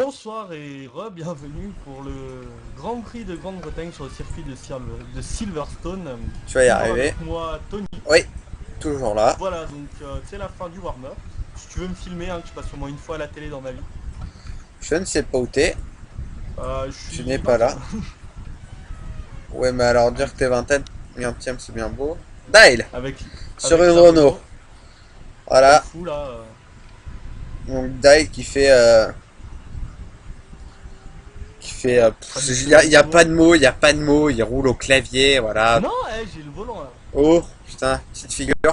Bonsoir et re-bienvenue pour le Grand Prix de Grande-Bretagne sur le circuit de Silverstone. Tu vas y Toujours arriver. avec moi, Tony. Oui, toujours là. Voilà, donc c'est la fin du warm-up. Si tu veux me filmer, hein, que je passe au moins une fois à la télé dans ma vie. Je ne sais pas où t'es. Je Tu n'es suis pas 20ème. là. Ouais, mais alors dire que t'es vingtaine, 20e, c'est bien beau. Dial avec, sur avec une la Renault. Renault. C'est Voilà. fou là. Donc Dial qui fait. Il y a, Traditionnel y a pas tour. de mots, il y a pas de mots. Il roule au clavier, voilà. Non, j'ai le volant là. Oh, putain, petite figure. Tu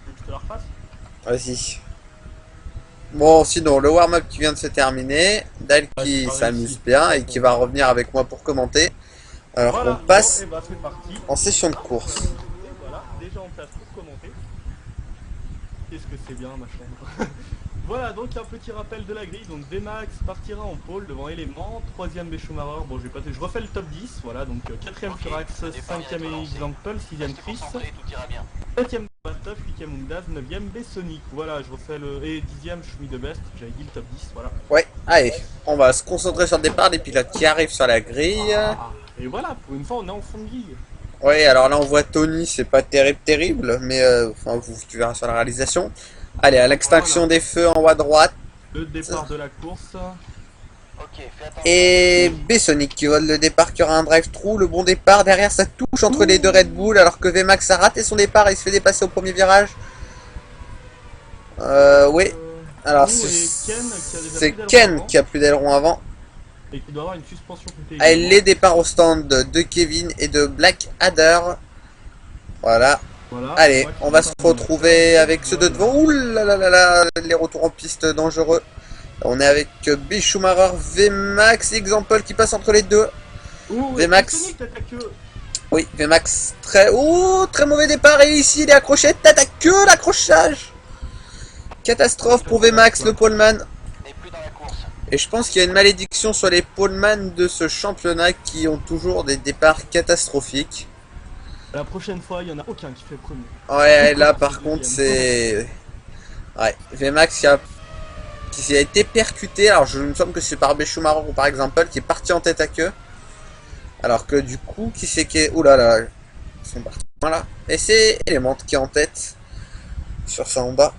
veux que je te la refasse? Vas-y. Bon, sinon, le warm-up qui vient de se terminer. Dial J'ai qui pas s'amuse réussi. bien Donc et qui va revenir avec moi pour commenter. Alors qu'on voilà, bon, et passe bah c'est parti. en session de Hop, course. et voilà, déjà en place pour commenter. Qu'est-ce que c'est bien ma chambre. Voilà, donc un petit rappel de la grille. Donc Vmax partira en pole devant Element, 3ème Schumacher. Bon, je refais le top 10. Voilà, donc 4ème Furax, 5ème Example, 6ème Chris, 7ème Bastov, 8ème Undaz, 9ème Bessonic. Voilà, je refais le. Et 10ème Schmi de Best, j'avais dit le top 10. Voilà. Ouais, allez, on va se concentrer sur le départ des pilotes qui arrivent sur la grille. Et voilà, pour une fois, on est en fond de grille. Ouais, alors là on voit Tony, c'est pas terrible, mais enfin tu verras sur la réalisation. Allez, à l'extinction Voilà, des feux en haut à droite. le départ de la course. Et Bessonic qui vole le départ, qui aura un drive-through, le bon départ. Derrière ça touche entre les deux Ouh. Red Bull, alors que Vmax a raté son départ et il se fait dépasser au premier virage. Oui, alors Et Ken qui a déjà c'est plus d'aileron Ken avant qui a plus d'aileron avant. et qui doit avoir une suspension côté Allez, également. les départs au stand de Kevin et de Black Adder. Voilà. Voilà, et Allez, moi qui on va monte se un peu mon cœur. retrouver avec ceux de Voilà. devant. Ouh là là là là, les retours en piste dangereux. On est avec B. Schumacher, Vmax, Example qui passe entre les deux. Ouh, et Vmax, Sonic t'attaque. oui, Vmax, très mauvais départ. Et ici, il est accroché. T'attaques que l'accrochage. Catastrophe pour Vmax, le poleman. Et je pense qu'il y a une malédiction sur les poleman de ce championnat qui ont toujours des départs catastrophiques. La prochaine fois, il n'y en a aucun qui fait premier. Ou Ouais, là commence par contre, deuxième. c'est. Ouais, Vmax qui a été percuté. Alors, je me semble que c'est par B. Schumacher ou par exemple qui est parti en tête à queue. Alors que du coup, qui c'est qui est. Ouh là là, ils sont partis. Voilà. Et c'est Element qui est en tête sur sa Honda.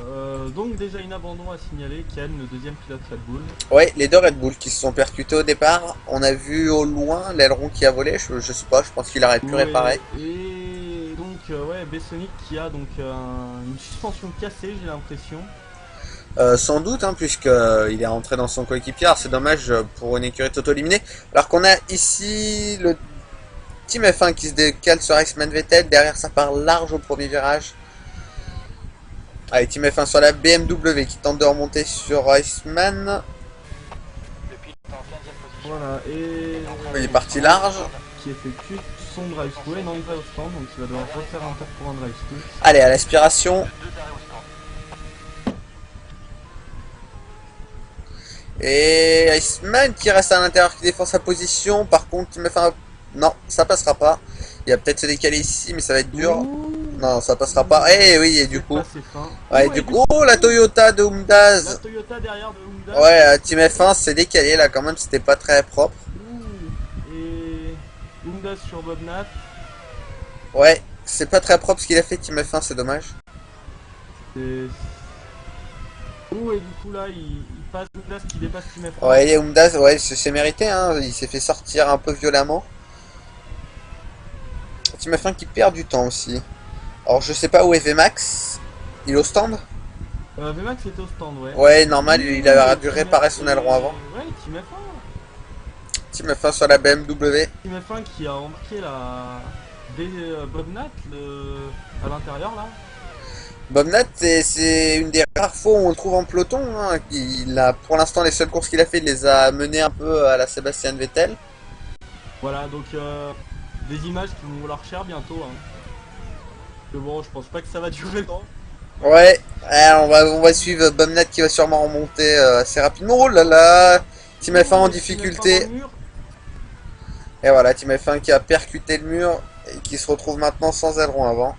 Alors, donc déjà une abandon à signaler, Ken, le deuxième pilote Red Bull. Ouais, les deux Red Bull qui se sont percutés au départ. On a vu au loin l'aileron qui a volé. Je sais pas, je pense qu'il aurait pu réparer. Ouais, et donc, ouais, Bessonic qui a donc une suspension cassée, j'ai l'impression. Sans doute, hein, puisqu'il est rentré dans son coéquipier. Alors, c'est dommage pour une écurie auto-éliminée. Alors qu'on a ici le Team F1 qui se décale sur Iceman Vettel. Derrière, ça part large au premier virage. Allez, Team F1 sur la BMW qui tente de remonter sur Iceman. Voilà, et Il est parti large. qui effectue son drive-through. Et non, il va au stand, donc il va devoir refaire un tour pour un drive-through. Allez, à l'aspiration. Et Iceman qui reste à l'intérieur, qui défend sa position. Par contre, Team F1, non, ça passera pas. Il va peut-être se décaler ici, mais ça va être dur. Ouh, Non, ça passera pas. Eh oui, et du c'est coup. pas ses fins. Ouais, Ouh, et du coup. Oh, la coup, Toyota de la Humdaz. Toyota derrière de Honda. Ouais, Team F1 s'est décalé là quand même, c'était pas très propre. Ouh, et Honda sur Bobnat. Ouais, c'est pas très propre ce qu'il a fait Team F1, c'est dommage. Et... Ouh, et du coup là, il passe Honda qui dépasse Team F1. Ouais, et Humdaz, ouais, c'est mérité, hein. Il s'est fait sortir un peu violemment. Team F1 qui perd du temps aussi. Alors je sais pas où est VMAX. Il est au stand? Vmax était au stand, ouais. Ouais, normal, il a dû Team réparer F... son aileron avant. Ouais, Team F1. Team F1 sur la BMW. Team F1 qui a embarqué la Bobnat à l'intérieur là. Bobnat, c'est une des rares fois où on le trouve en peloton, hein. Pour l'instant, les seules courses qu'il a fait, il les a menées un peu à la Sébastien Vettel. Voilà, donc des images qui vont vouloir cher bientôt. Hein. Que bon, je pense pas que ça va durer longtemps. Ouais, on va suivre Bobnat qui va sûrement remonter assez rapidement. Oh là là, Team F1 en Team F1 dans le difficulté. mur. Et voilà, Team F1 qui a percuté le mur et qui se retrouve maintenant sans aileron avant.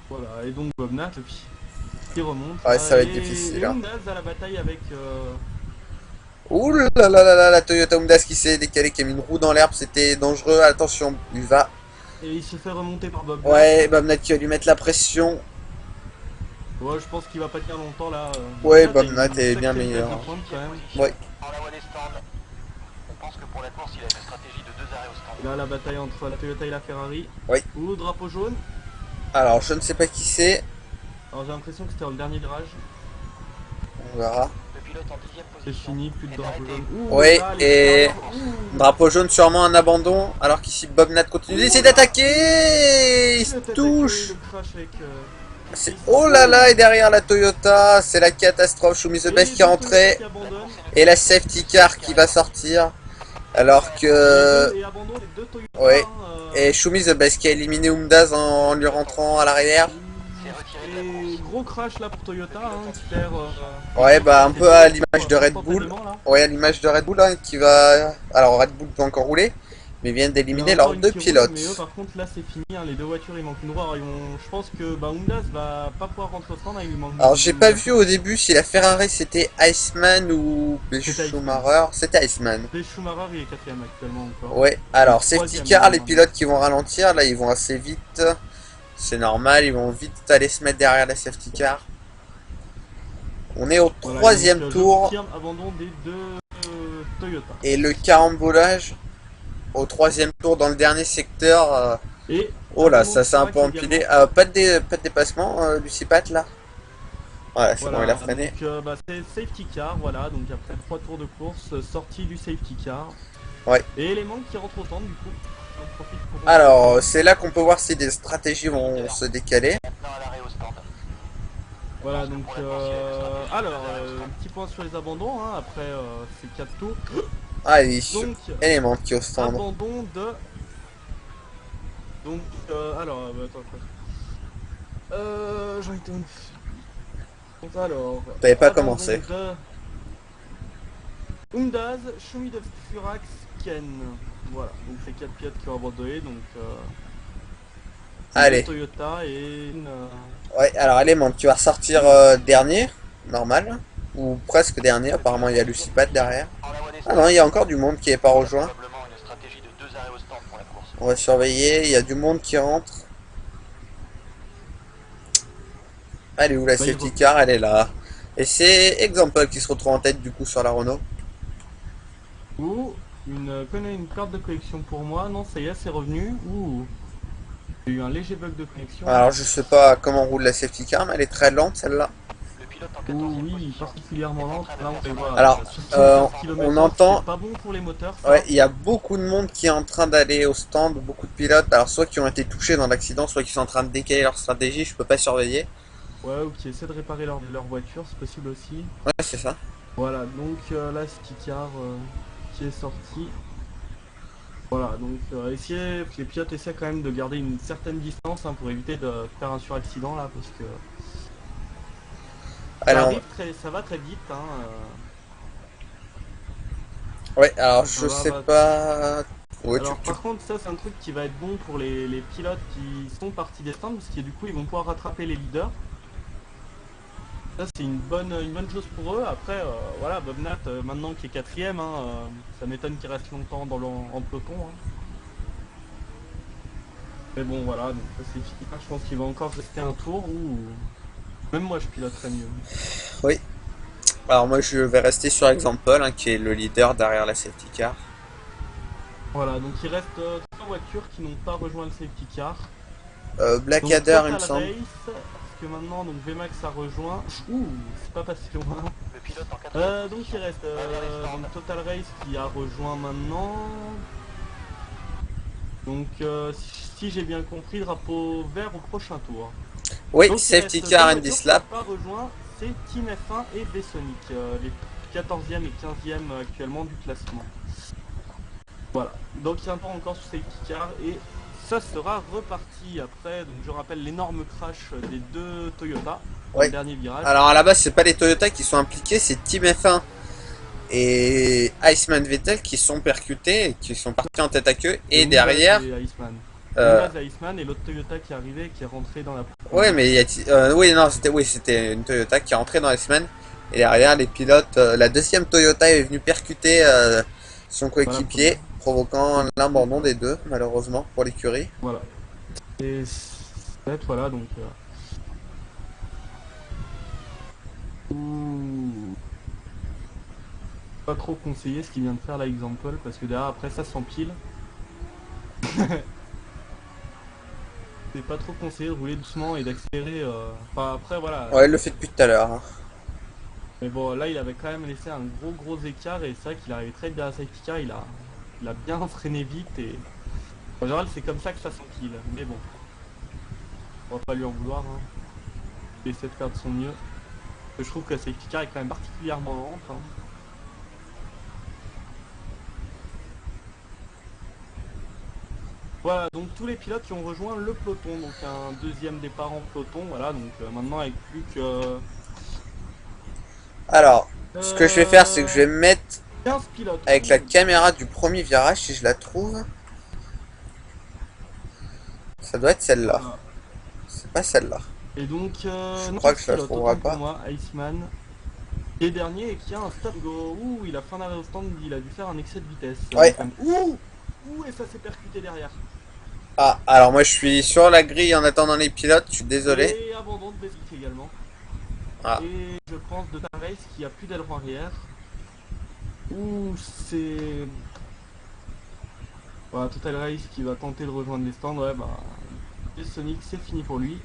Voilà, et donc Bobnat, puis qui remonte. Ouais, là, ça va être et difficile, Et hein. Hyundai à la bataille avec... Ouh là là là là, la Toyota Hyundai qui s'est décalée, qui a mis une roue dans l'herbe, c'était dangereux. Attention, il va. Et il se fait remonter par Bob Nat. Ouais, Bobnat qui va lui mettre la pression. Ouais, je pense qu'il va pas tenir longtemps là. Ouais, Bob Bobnat Nat a est une bien sacrée vitesse meilleur. de pointe quand même. Ouais. En la voie des stands. On pense que pour la course, il a une stratégie de 2 arrêts au stand. Et là, la bataille entre la Toyota et la Ferrari. Oui. Ouh, drapeau jaune. Alors, je ne sais pas qui c'est. Alors j'ai l'impression que c'était dans le dernier virage. On verra. Le pilote en 10e C'est position. fini, plus de est drapeau arrêté. jaune. Ouh, Ouais, là, les et Ferrari. Ouh. drapeau jaune, sûrement un abandon. Alors qu'ici, Bobnat continue d'essayer d'attaquer. Il se touche. Le crash avec... Oh là là, et derrière la Toyota, c'est la catastrophe. Show Me the Best qui est rentré. Qui abandonne. Et la safety car qui va sortir. Alors que... Et abandon les deux Toyota. Ouais. hein, Et Show Me the Best qui a éliminé Humdaz en lui rentrant à l'arrière. Et gros crash là pour Toyota hein, qui perd. Ouais, bah un peu à l'image de Red Bull. instantanément, là. Ouais, à l'image de Red Bull hein, qui va... Alors Red Bull peut encore rouler, mais vient Il y d'éliminer en a encore leurs une deux qui roule, pilotes. Mais eux, par contre là c'est fini, hein, les deux voitures il manque une roue. Alors, je pense que bah, Hyundai va pas pouvoir rentrer au stand, hein, il lui manque Alors une- j'ai pas vu au début si la Ferrari c'était Iceman ou C'était Schumacher. C'était Iceman. Et Schumacher il est quatrième actuellement encore. Ouais, alors safety Troisième, car, les normalement. pilotes qui vont ralentir, là ils vont assez vite. C'est normal, ils vont vite aller se mettre derrière la safety car. On est au Voilà, troisième donc, je tour confirme abandon des deux Toyota. et le carambolage au troisième tour dans le dernier secteur. Et Oh là, abandon ça de s'est un Forax peu empilé. également. Pas de dépassement, Lucie Pat là. Voilà, c'est bon, il a freiné. Donc, bah, c'est safety car, voilà, donc après 3 tours de course, sortie du safety car. Ouais. Et élément qui rentre au stand du coup. On profite pour- Alors, c'est là qu'on peut voir si des stratégies vont se décaler. Maintenant à l'arrêt au stand. Voilà, donc alors, un petit point sur les abandons, hein, après ces 4 tours. Allez, Donc, élément qui est au stand. abandon de... Donc, alors, attends, quoi. J'en étais... Donc, alors... T'avais pas abandon commencé. de Hyundai, Show Me the Furax, Ken. Voilà, donc c'est 4 pilotes qui ont abandonné, donc... Allez. Une Toyota et une... Ouais, alors élément qui va ressortir dernier, normal. Ou presque dernier, apparemment il y a Lucie Pat derrière. En la voie des Ah stands. non, il y a encore du monde qui est pas rejoint. Probablement une stratégie de 2 arrêts au stand pour la course. On va surveiller, il y a du monde qui rentre. Elle est où la Bah, il safety car? Elle est là. Et c'est Example qui se retrouve en tête du coup sur la Renault. Ou une carte de connexion pour moi. Non, ça y est, c'est revenu. Ouh. Il y a eu un léger bug de connexion. Alors je sais pas comment roule la safety car, mais elle est très lente celle-là. Le pilote en Ouh, 14e oui, position. particulièrement lente. Là, on les voit. Alors, 64 kilomètres on entend- C'est pas bon pour les moteurs. Ça. Ouais, il y a beaucoup de monde qui est en train d'aller au stand, beaucoup de pilotes. Alors soit qui ont été touchés dans l'accident, soit qui sont en train de décaler leur stratégie, je peux pas surveiller. Ouais, ou qui essaient de réparer leur voiture, c'est possible aussi. Ouais, c'est ça. Voilà, donc là, c'est car qui est sorti. Voilà, donc les pilotes essaient quand même de garder une certaine distance hein, pour éviter de faire un suraccident là, parce que ça, Alors, arrive ça va très vite. Hein, ouais, alors Ça je va, sais va. pas. Ouais, Alors par contre, ça c'est un truc qui va être bon pour les pilotes qui sont partis des stands, parce que du coup ils vont pouvoir rattraper les leaders. Ça c'est une bonne chose pour eux. Après, voilà, Bob Nat maintenant qui est quatrième, hein, ça m'étonne qu'il reste longtemps en peloton. Hein. Mais bon voilà, donc ça c'est efficace. Je pense qu'il va encore rester un tour ou même moi je piloterais mieux. Alors moi je vais rester sur Example, hein, qui est le leader derrière la safety car. Voilà, donc il reste 3 voitures qui n'ont pas rejoint le safety car. Blackadder Donc, il me Total semble. Race, parce que maintenant donc VMAX a rejoint. Ouh, c'est pas passé loin. Le pilote en 4e Donc il reste donc Total Race qui a rejoint maintenant. Donc si j'ai bien compris, drapeau vert au prochain tour. Oui, Donc, il safety reste car deux and voitures this qui n'ont lap. pas rejoint, c'est Team F1 et B-Sonic, les 14e et 15e actuellement du classement. Voilà, donc il y a un temps encore sur safety car et ça sera reparti après. Donc je rappelle l'énorme crash des deux Toyota dans Ouais. le dernier virage. Alors à la base c'est pas les Toyota qui sont impliqués, c'est Team F1 et Iceman Vettel qui sont percutés et qui sont partis en tête à queue. Et Hyundai derrière, et Iceman. Euh, Là, Iceman et l'autre Toyota qui est arrivé, qui est rentré dans la... ouais, mais oui, non, c'était une Toyota qui est entrée dans les semaines. Et derrière, les pilotes, la deuxième Toyota est venue percuter son Voilà, coéquipier, provoquant Et- l'abandon des deux, malheureusement, pour l'écurie. Voilà. Et voilà, donc... ouh, pas trop conseillé ce qu'il vient de faire là, Example, parce que derrière, après, ça s'empile. C'est pas trop conseillé de rouler doucement et d'accélérer. Enfin, après, voilà. Ouais, il le fait depuis tout à l'heure, hein. Mais bon, là, il avait quand même laissé un gros écart et c'est vrai qu'il arrivait très vite derrière safety car. Il a bien freiné vite et en général, c'est comme ça que ça s'empile. Mais bon, on va pas lui en vouloir. Hein. Il essaie de faire de son mieux. Je trouve que la safety car est quand même particulièrement lente. Hein. Voilà, donc tous les pilotes qui ont rejoint le peloton, donc un deuxième départ en peloton, voilà, donc maintenant avec plus que Alors, ce que je vais faire, c'est que je vais me mettre 15 pilotes. avec la caméra du premier virage, si je la trouve. Ça doit être celle-là. Voilà. C'est pas celle-là. Et donc, Je non, crois que je la pilote, trouverai autant pas. pour moi, Iceman. Et dernier, et qui a un stop go. Ouh, il a fait un arrêt au stand, il a dû faire un excès de vitesse. Ouais. Ouh, ouh, et ça s'est percuté derrière. Ah, alors moi je suis sur la grille en attendant les pilotes, je suis désolé. Et abandon de Basic également. Ah. Et je pense de Total Race qui a plus d'aileron arrière. Ouh, c'est... Voilà, Total Race qui va tenter de rejoindre les stands, ouais, bah... Et Sonic, c'est fini pour lui.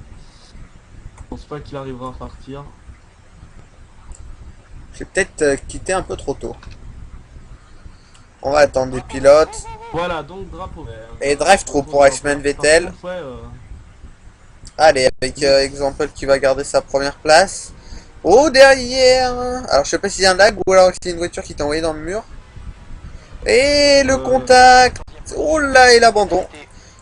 Je pense pas qu'il arrivera à partir. J'ai peut-être quitté un peu trop tôt. On va attendre des pilotes. Voilà, donc drapeau vert. Et drive-through pour Iceman Vettel. Par contre, ouais, Allez, avec Example qui va garder sa première place. Oh, derrière! Alors je sais pas s'il y a un lag ou alors c'est une voiture qui t'a envoyé dans le mur. Et le contact! Oh là, et l'abandon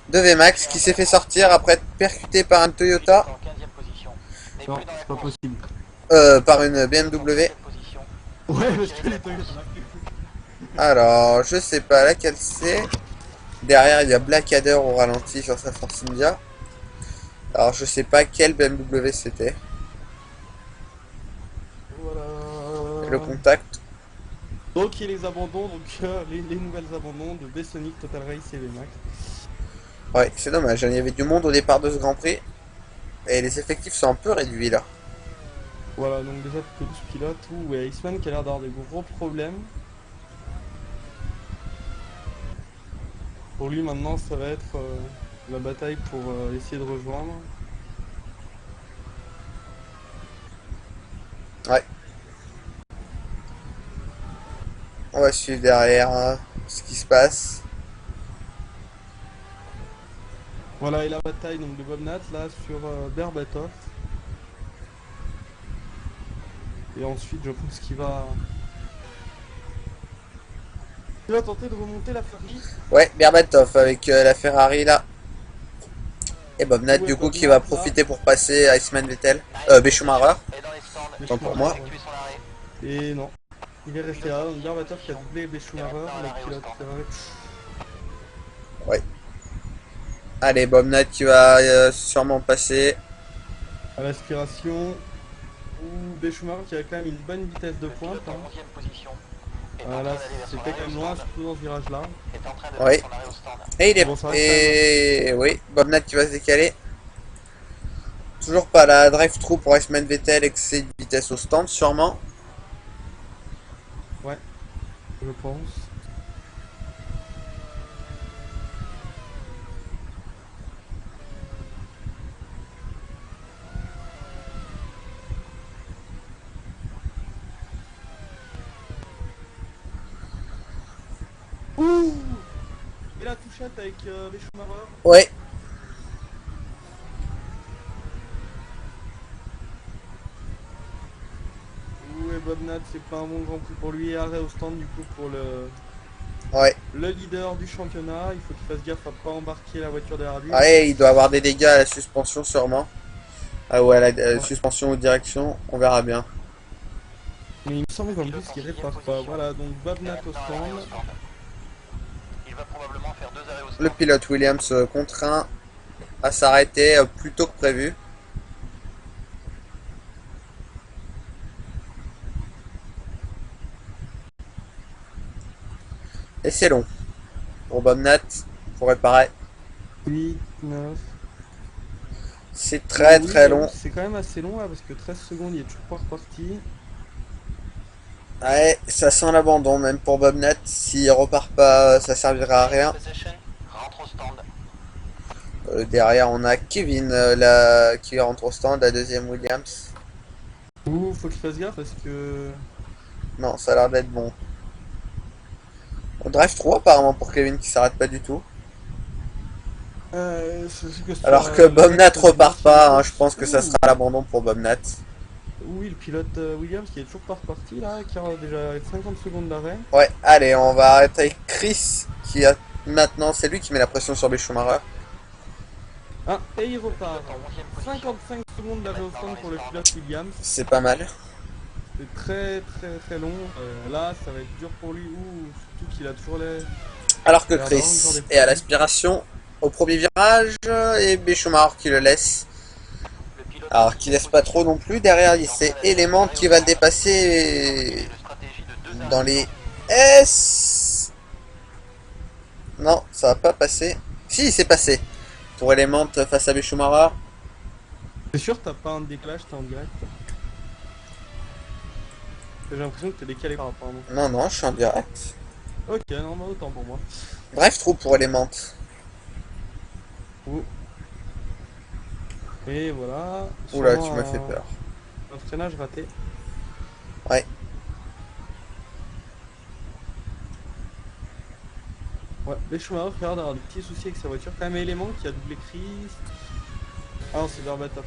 de VMAX qui s'est fait sortir après être percuté par un Toyota. En 15e position. N'est non, plus dans la c'est pas course. possible. Par une BMW. 17e position. Ouais, parce que les Toyota... Alors, je sais pas laquelle c'est. Derrière, il y a Blackadder au ralenti sur sa Force India. Alors, je sais pas quelle BMW c'était. Voilà. Le contact. Donc il y a les abandons, donc les nouvelles abandons de B-Sonic, Total Race et VMAX. Ouais, c'est dommage. Il y avait du monde au départ de ce Grand Prix. Et les effectifs sont un peu réduits là. Voilà, donc déjà plus que 12 pilotes. Ouh, et Iceman qui a l'air d'avoir des gros problèmes. Pour lui maintenant ça va être la bataille pour essayer de rejoindre. Ouais. On va suivre derrière hein, ce qui se passe. Voilà, et la bataille donc de Bobnat là sur Berbatov. Et ensuite je pense qu'il va... Il va tenter de remonter la Ferrari. Ouais, Berbatov avec la Ferrari là. Et Bob Nat Ouais, du coup Bob qui Nat, va là. profiter pour passer Iceman Vettel. Schumacher. Et dans les stands. Tant pour moi. Effectue son arrêt. Et non. Il est resté là, donc Berbatov qui a doublé Schumacher, le pilote Ferrari. Ouais. Allez, Bob Nat qui va sûrement passer. À l'aspiration, ou Schumacher qui a quand même une bonne vitesse de Le pointe. pilote en Hein. 11e position. Est en Voilà, train d'aller vers son c'était arrêt quand au même loin, stand. surtout dans ce virage-là. Est en train de Ouais. faire son arrêt au stand. Et il est... Bon, ça reste Et oui, Bob Nat qui va se décaler. Toujours pas la drive-through pour Iceman Vettel, excès de vitesse au stand sûrement. Je pense. Ouh! Et la touchette avec Schumacher. Ouais. Ouh, et Bob Nat, c'est pas un bon grand prix pour lui. Arrêt au stand du coup pour Ouais. le leader du championnat. Il faut qu'il fasse gaffe à pas embarquer la voiture derrière lui. Ouais, il doit avoir des dégâts à la suspension sûrement. Ah ouais, à la suspension ou direction, on verra bien. Mais il me semble qu'en plus il répare pas. Voilà, donc Bob Nat au Maintenant, un arrêt au stand. stand. Il va probablement faire 2 arrêts au Le pilote Williams contraint à s'arrêter plus tôt que prévu. Et c'est long pour Botnas pour réparer. 8, 9. C'est très Oui, très j'avoue long. que c'est quand même assez long là parce que 13 secondes, il est toujours pas reparti. Ouais, ça sent l'abandon même pour Botnas. S'il repart pas, ça servira à rien. Possession, rentre au stand. Derrière, on a Kevin qui rentre au stand, la deuxième Williams. Ouh, faut qu'il fasse gaffe parce que. Non, ça a l'air d'être bon. On drive 3 apparemment pour Kevin qui s'arrête pas du tout. C'est que Alors sur, que le Botnas reste des repart anciennes pas, hein, je courses. pense que ça sera l'abandon pour Botnas. Oui, le pilote Williams qui est toujours pas reparti là, qui a déjà 50 secondes d'arrêt. Ouais, allez, on va arrêter avec Chris qui a maintenant, c'est lui qui met la pression sur les Schumacher. Ah, et il repart. En 11e position. 55 secondes d'arrêt au stand pour le pilote Williams. C'est pas mal. C'est très très très long. Là, ça va être dur pour lui. Ouh, surtout qu'il a toujours les. Alors que Il va avoir encore Chris des est à problèmes. l'aspiration au premier virage et Schumacher qui le laisse. Le pilote Alors qu'il laisse pas trop non plus. Derrière, c'est Element qui va le dépasser une stratégie de 2 arrêts dans au les stand. S. Non, ça va pas passer. Si, c'est passé. Pour Element face à Schumacher. C'est sûr, t'as pas un décalage, t'es en direct. J'ai l'impression que t'es décalé par rapport à moi. Non, non, je suis en direct. Ok, non, mais autant pour moi. Bref, trou pour Element. Ouh. Et voilà. Oula, Sûrement tu m'as fait peur. Un freinage raté. Ouais. Ouais, les Schumacher qui a l'air d'avoir des petits soucis avec sa voiture. Quand même, élément qui a doublé Chris. Ah non, c'est Verbatim.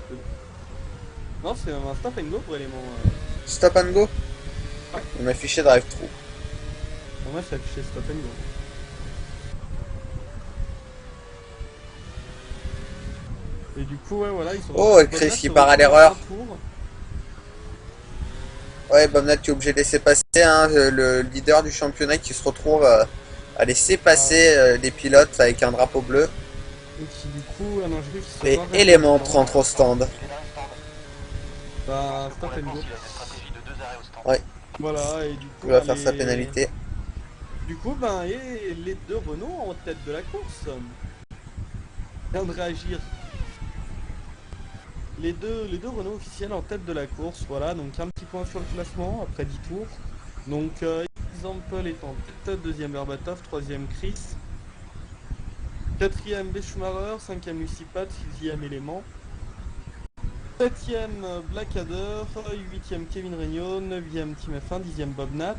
Non, c'est même un stop and go pour élément. Stop and go. Ouais. Il m'a affiché drive through. Pour moi, c'est affiché stop and go. Et du coup, ouais, voilà, ils sont. Oh, et Chris qui part à l'erreur. Ouais, Botnas qui est obligé de laisser passer hein, le leader du championnat qui se retrouve à laisser passer les pilotes avec un drapeau bleu. Et qui, du coup, ah non, j'ai vu qu'ils se Et barrent Element rapidement. rentre au stand. Il est dans le stand. Bah, Pour stop la and go. course, il a une stratégie de 2 arrêts au stand. Ouais, Voilà, et du coup, il va bah, faire sa pénalité. Du coup, ben, et les deux Renault en tête de la course. Vient de réagir. Les deux Renault officiels en tête de la course, voilà, donc un petit point sur le classement après 10 tours. Donc, Example est en tête, deuxième Berbatov, troisième Chris, quatrième B. Schumacher, cinquième Lucipat, sixième Élément, septième Blackadder, huitième Kevin Regnault, neuvième Team F1, dixième Botnas.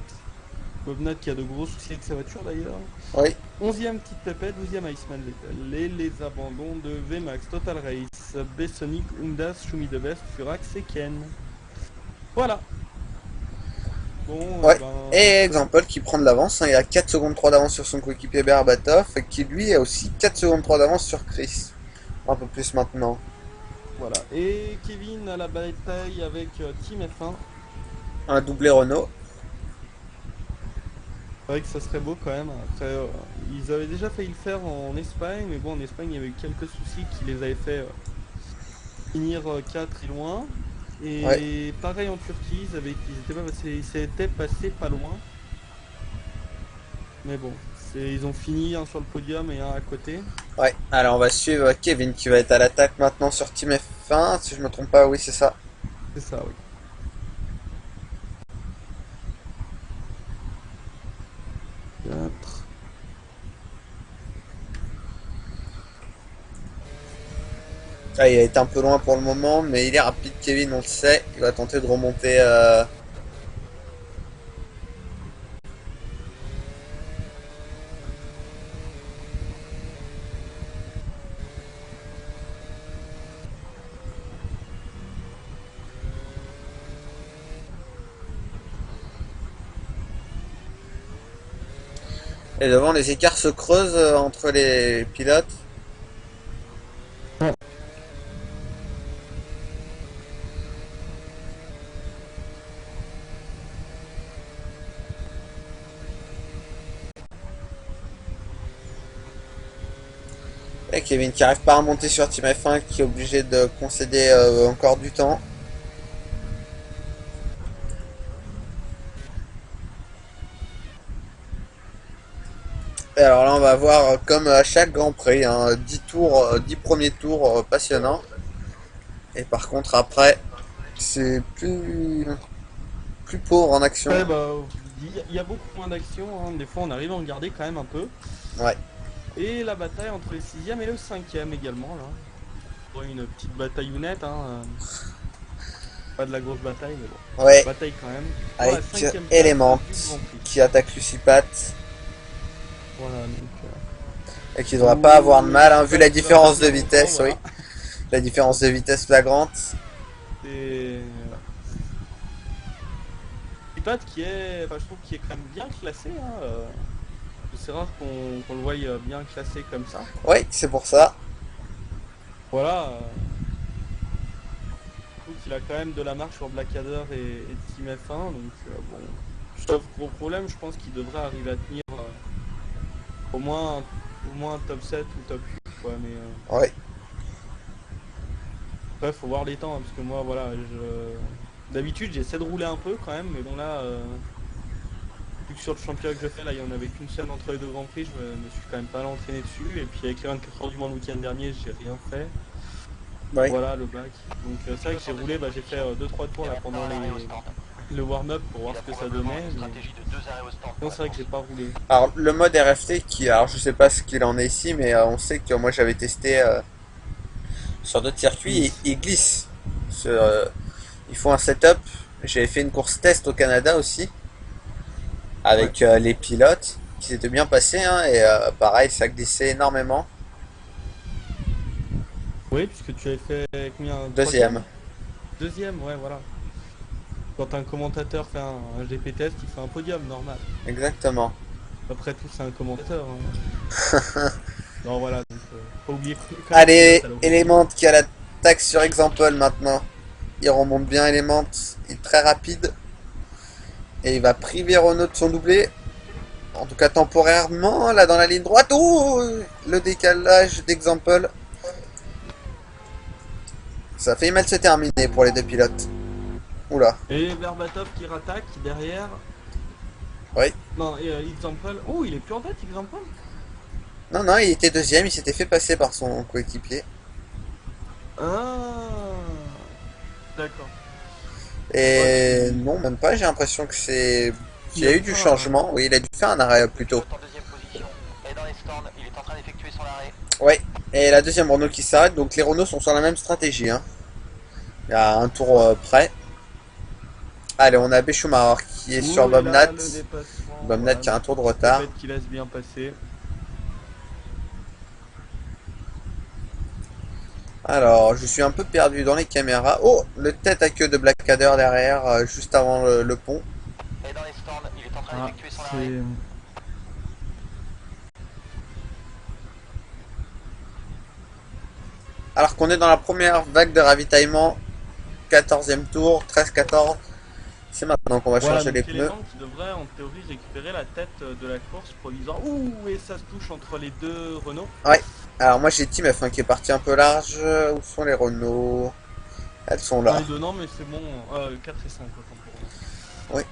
Botnas qui a de gros soucis avec sa voiture d'ailleurs. Oui, 11e Petite Pépette, 12e Iceman Vettel. Et les abandons de VMAX, Total Race, B-Sonic, Undas, Schumi de Best, Furax et Ken. Voilà. Bon, ouais. ben, Et Example qui prend de l'avance. Hein, il a 4 secondes 3 d'avance sur son coéquipier Berbatov. Et qui lui a aussi 4 secondes 3 d'avance sur Chris. Un peu plus maintenant. voilà. Et Kevin à la bataille avec Team F1. Un doublé Renault. C'est vrai que ça serait beau quand même. Après, ils avaient déjà failli le faire en Espagne, mais bon, en Espagne, il y avait eu quelques soucis qui les avaient fait finir 4 et loin. Et Ouais. pareil en Turquie, ils s'étaient passés pas loin. Mais bon, ils ont fini un sur le podium et un à côté. Ouais. Alors on va suivre Kevin qui va être à l'attaque maintenant sur Team F1. Si je me trompe pas, oui, c'est ça. C'est ça, oui. Quatre. Ah, il a été un peu loin pour le moment, mais il est rapide, Kevin, on le sait. Il va tenter de remonter. Et devant, les écarts se creusent entre les pilotes. Et Kevin qui arrive pas à monter sur Team F1, qui est obligé de concéder encore du temps. Et alors là, on va voir comme à chaque Grand Prix, hein, 10 tours, 10 premiers tours passionnants. Et par contre, après, c'est plus pauvre en action. Ouais, bah, il y a beaucoup moins d'action, hein. Des fois on arrive à en garder quand même un peu. Ouais, Et la bataille entre le 6ème et le 5ème également là. Bon, une petite bataille honnête, hein. Pas de la grosse bataille, mais bon. ouais, Bataille quand même. Pour la avec 5ème place Element du Grand Prix. qui attaque Lucipat Voilà, donc. et qui devra pas avoir de mal, hein, vu la différence de Longtemps, vitesse, voilà. oui. La différence de vitesse flagrante. Et. Pat qui est. Enfin, je trouve qu'il est quand même bien classé, hein. C'est rare qu'on le voie bien classé comme ça. Oui, c'est pour ça. Voilà. Je trouve qu'il a quand même de la marche sur Blackadder et Team F1, donc bon. Sauf gros problème, je pense qu'il devrait arriver à tenir au moins un top 7 ou top 8 quoi, mais Oui, bref, faut voir les temps, hein, parce que moi voilà, d'habitude j'essaie de rouler un peu quand même, mais bon là, vu que sur le championnat que je fais là, il y en avait qu'une seule entre les deux grands prix, je me suis quand même pas entraîné dessus, et puis avec les 24 heures du Mans le week-end dernier, j'ai rien fait. oui. Voilà le bac. Donc c'est vrai que j'ai roulé, j'ai fait 2-3 tours là pendant le warm-up pour voir ce que ça donnait. Mais... Non, c'est vrai que j'ai pas roulé. Alors, le mode RFT, alors je sais pas ce qu'il en est ici, mais on sait que moi j'avais testé sur d'autres circuits, et il glisse. Il faut un setup. J'avais fait une course test au Canada aussi, avec les pilotes, qui s'étaient bien passés, hein, et pareil, ça glissait énormément. Oui, puisque tu avais fait combien? Deuxième. Deuxième, ouais, voilà. Quand un commentateur fait un GP test, il fait un podium normal. Exactement. Après tout, c'est un commentateur. Hein. Non, voilà, donc pas oublier. Allez, Element qui a l'attaque sur Example maintenant. Il remonte bien Element, il est très rapide. Et il va priver Renault de son doublé. En tout cas temporairement, là dans la ligne droite. Oh, le décalage d'Example. Ça fait mal se terminer pour les deux pilotes. Oula. Et Berbatov qui rattaque derrière. Oui. Non, et Example. Oh, il est plus en tête, Example? Non, non, il était deuxième, il s'était fait passer par son coéquipier. Ah, d'accord. Et non, même pas, j'ai l'impression que c'est... Il y a eu du changement, oui, il a dû faire un arrêt plus tôt. En deuxième position. Et dans les stands, il est en train d'effectuer son arrêt. Oui, et la deuxième Renault qui s'arrête, donc les Renault sont sur la même stratégie. Hein. Il y a un tour près. Allez, on a Schumacher qui est sur Bobnat. Bobnat qui a un tour de retard. Qui laisse bien passer. Alors, je suis un peu perdu dans les caméras. Oh, le tête à queue de Blackadder derrière, juste avant le pont. Et dans les stands, il est en train d'effectuer son arrêt. Alors qu'on est dans la première vague de ravitaillement, 14e tour, 13-14. C'est maintenant qu'on va changer les pneus. Qui devrait en théorie récupérer la tête de la course provisoire. Ouh, et ça se touche entre les deux Renault. Ouais, alors moi j'ai Team F1 qui est parti un peu large. Où sont les Renault? Elles sont là. Les deux, non, mais c'est bon. 4 et 5, autant pour moi. Oui.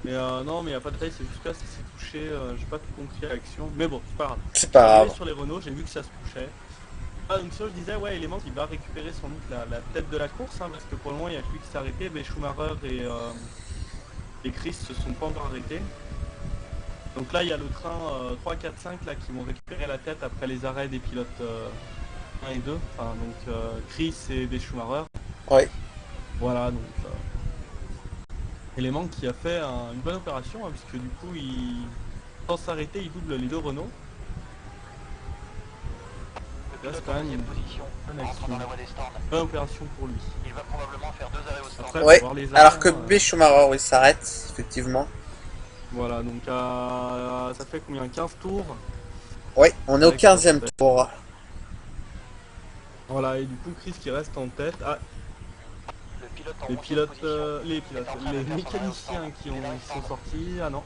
Mais non, mais il n'y a pas de taille, c'est juste que là, ça s'est touché. J'ai pas tout compris à l'action. Mais bon, c'est pas grave. C'est pas grave. Sur les Renault, j'ai vu que ça se touchait. Ah, donc ça, je disais, ouais, Element il va récupérer sans doute la tête de la course, hein, parce que pour le moment, il n'y a que lui qui s'est arrêté. Mais Schumacher et Chris se sont pas encore arrêtés. Donc là, il y a le train 3, 4, 5 là, qui vont récupérer la tête après les arrêts des pilotes 1 et 2. Enfin, donc Chris et des Schumacher. Oui. Voilà, donc Element qui a fait une bonne opération, hein, puisque du coup, sans s'arrêter, il double les deux Renault. Là, c'est quand même une bonne opération pour lui. Il va probablement faire 2 arrêts au stand. Après, Ouais, voir les arrêts, alors que Schumacher il s'arrête, effectivement. Voilà, donc ça fait combien? 15 tours? Oui, on est au 15e tour. Voilà, et du coup, Chris qui reste en tête. Ah, les mécaniciens qui sont sortis. Ah non,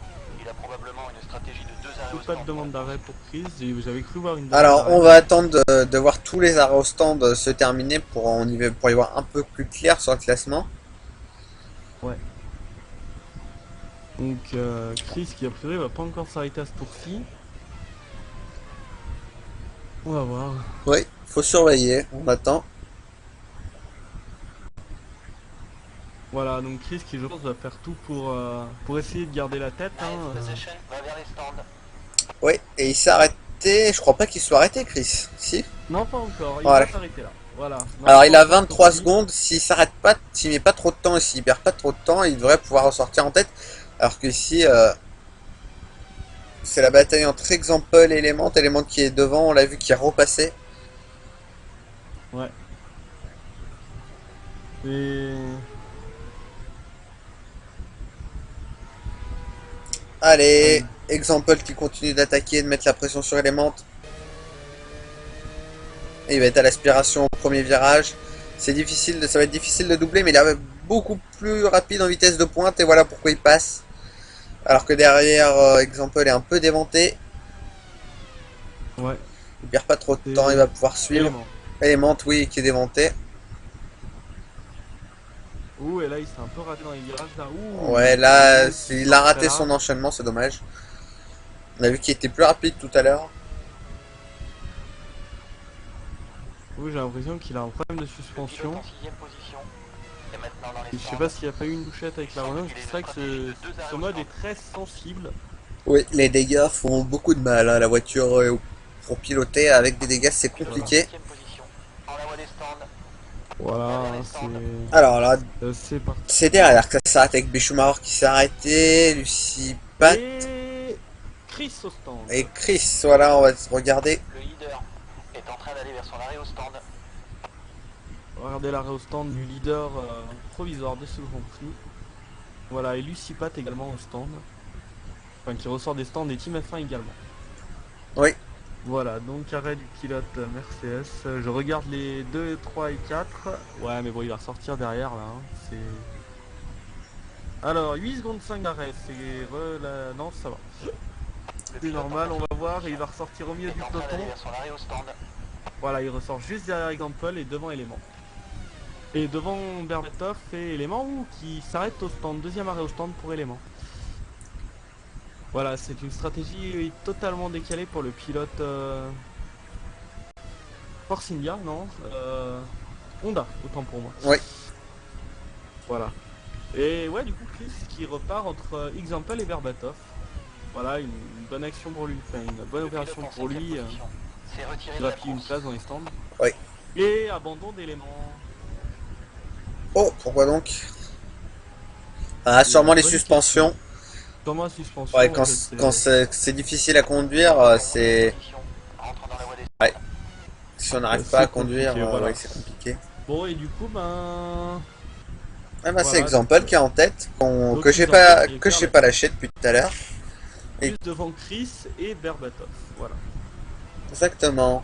il a probablement une stratégie de 2 arrêts au Pas de stand. demande d'arrêt pour Chris, j'avais cru voir une demande Alors, d'arrêt. on va attendre de voir tous les arrêts au stand se terminer pour y voir un peu plus clair sur le classement. Donc Chris qui a priori va pas encore s'arrêter à ce tour-ci. On va voir. Oui, faut surveiller, on attend. Voilà, donc Chris qui je pense va faire tout pour essayer de garder la tête. Hein. Possession va vers les stands. Oui, et il s'est arrêté, je crois pas qu'il soit arrêté, Chris. Si? Non, pas encore, il Voilà. va s'arrêter là. Voilà. Alors il a Normalement, 23 pour lui. secondes, s'il s'arrête pas, s'il met pas trop de temps et s'il perd pas trop de temps, il devrait pouvoir ressortir en tête. Alors que ici, c'est la bataille entre Example et Element. Element qui est devant, on l'a vu qui est repassé. Ouais. Et... Allez, Example qui continue d'attaquer, de mettre la pression sur Element. Et il va être à l'aspiration au premier virage. C'est difficile, ça va être difficile de doubler, mais il est beaucoup plus rapide en vitesse de pointe et voilà pourquoi il passe. Alors que derrière, Example est un peu déventé. Ouais. Il perd pas trop de temps, il va pouvoir suivre. Élément. Element, oui, qui est déventé. Ouh, et là il s'est un peu raté dans les virages là. Ouh. Ouais, là, Donc, il a raté là. son enchaînement, c'est dommage. On a vu qu'il était plus rapide tout à l'heure. Oui, j'ai l'impression qu'il a un problème de Le pilote suspension. en 6ème position est maintenant dans les Je sais stands. pas s'il n'y a pas eu une bouchette avec la relance. C'est vrai que ce mode est très sensible. Oui, les dégâts font beaucoup de mal. Hein. La voiture, pour piloter avec des dégâts, c'est compliqué. 5ème position. En la voie des stands. Voilà, Alors là, c'est parti. c'est derrière que ça s'arrête avec Béchoumaor qui s'est arrêté, Lucie Pat Et Chris au stand. et Chris. Voilà, on va regarder. Le leader est en train d'aller vers son arrêt au stand. Regardez l'arrêt au stand du leader provisoire de ce Grand Prix. Voilà, et Lucie Pat également au stand. Enfin, qui ressort des stands des Team F1 également. Oui. Voilà, donc arrêt du pilote Mercedes. Je regarde les 2, 3 et 4. Ouais, mais bon, il va ressortir derrière là. Hein. C'est. Alors, 8 secondes 5 d'arrêt. Non, ça va. C'est normal, on va voir. Et il va ressortir au milieu du Est en train peloton. d'aller vers son arrêt au stand. Voilà, il ressort juste derrière Example et devant Element. Et devant Berbatov et Element qui s'arrête au stand. Deuxième arrêt au stand pour Element. Voilà, c'est une stratégie totalement décalée pour le pilote Force India, non Honda, autant pour moi. Oui. Voilà. Et ouais, du coup, Chris qui repart entre Example et Berbatov. Voilà, une bonne action pour lui, enfin une bonne Le opération pilote en pour 5ème lui. position s'est retiré Il de a la pris une course. place dans les stands. Oui. Et abandon d'éléments. Oh, pourquoi donc? Ah, sûrement les Bonne suspensions. Dans ma suspension. Ouais, quand je c'est difficile à conduire, c'est. Rentre dans la voie des Si on n'arrive C'est pas à compliqué, conduire, voilà. ouais, c'est compliqué. Bon, et du coup, ben. Ah bah c'est Voilà, Example donc, qui est en tête, donc que j'ai Example pas et que j'ai Berbatov. pas lâché depuis tout à l'heure. Et- Juste devant Chris et Berbatov. Voilà. Exactement.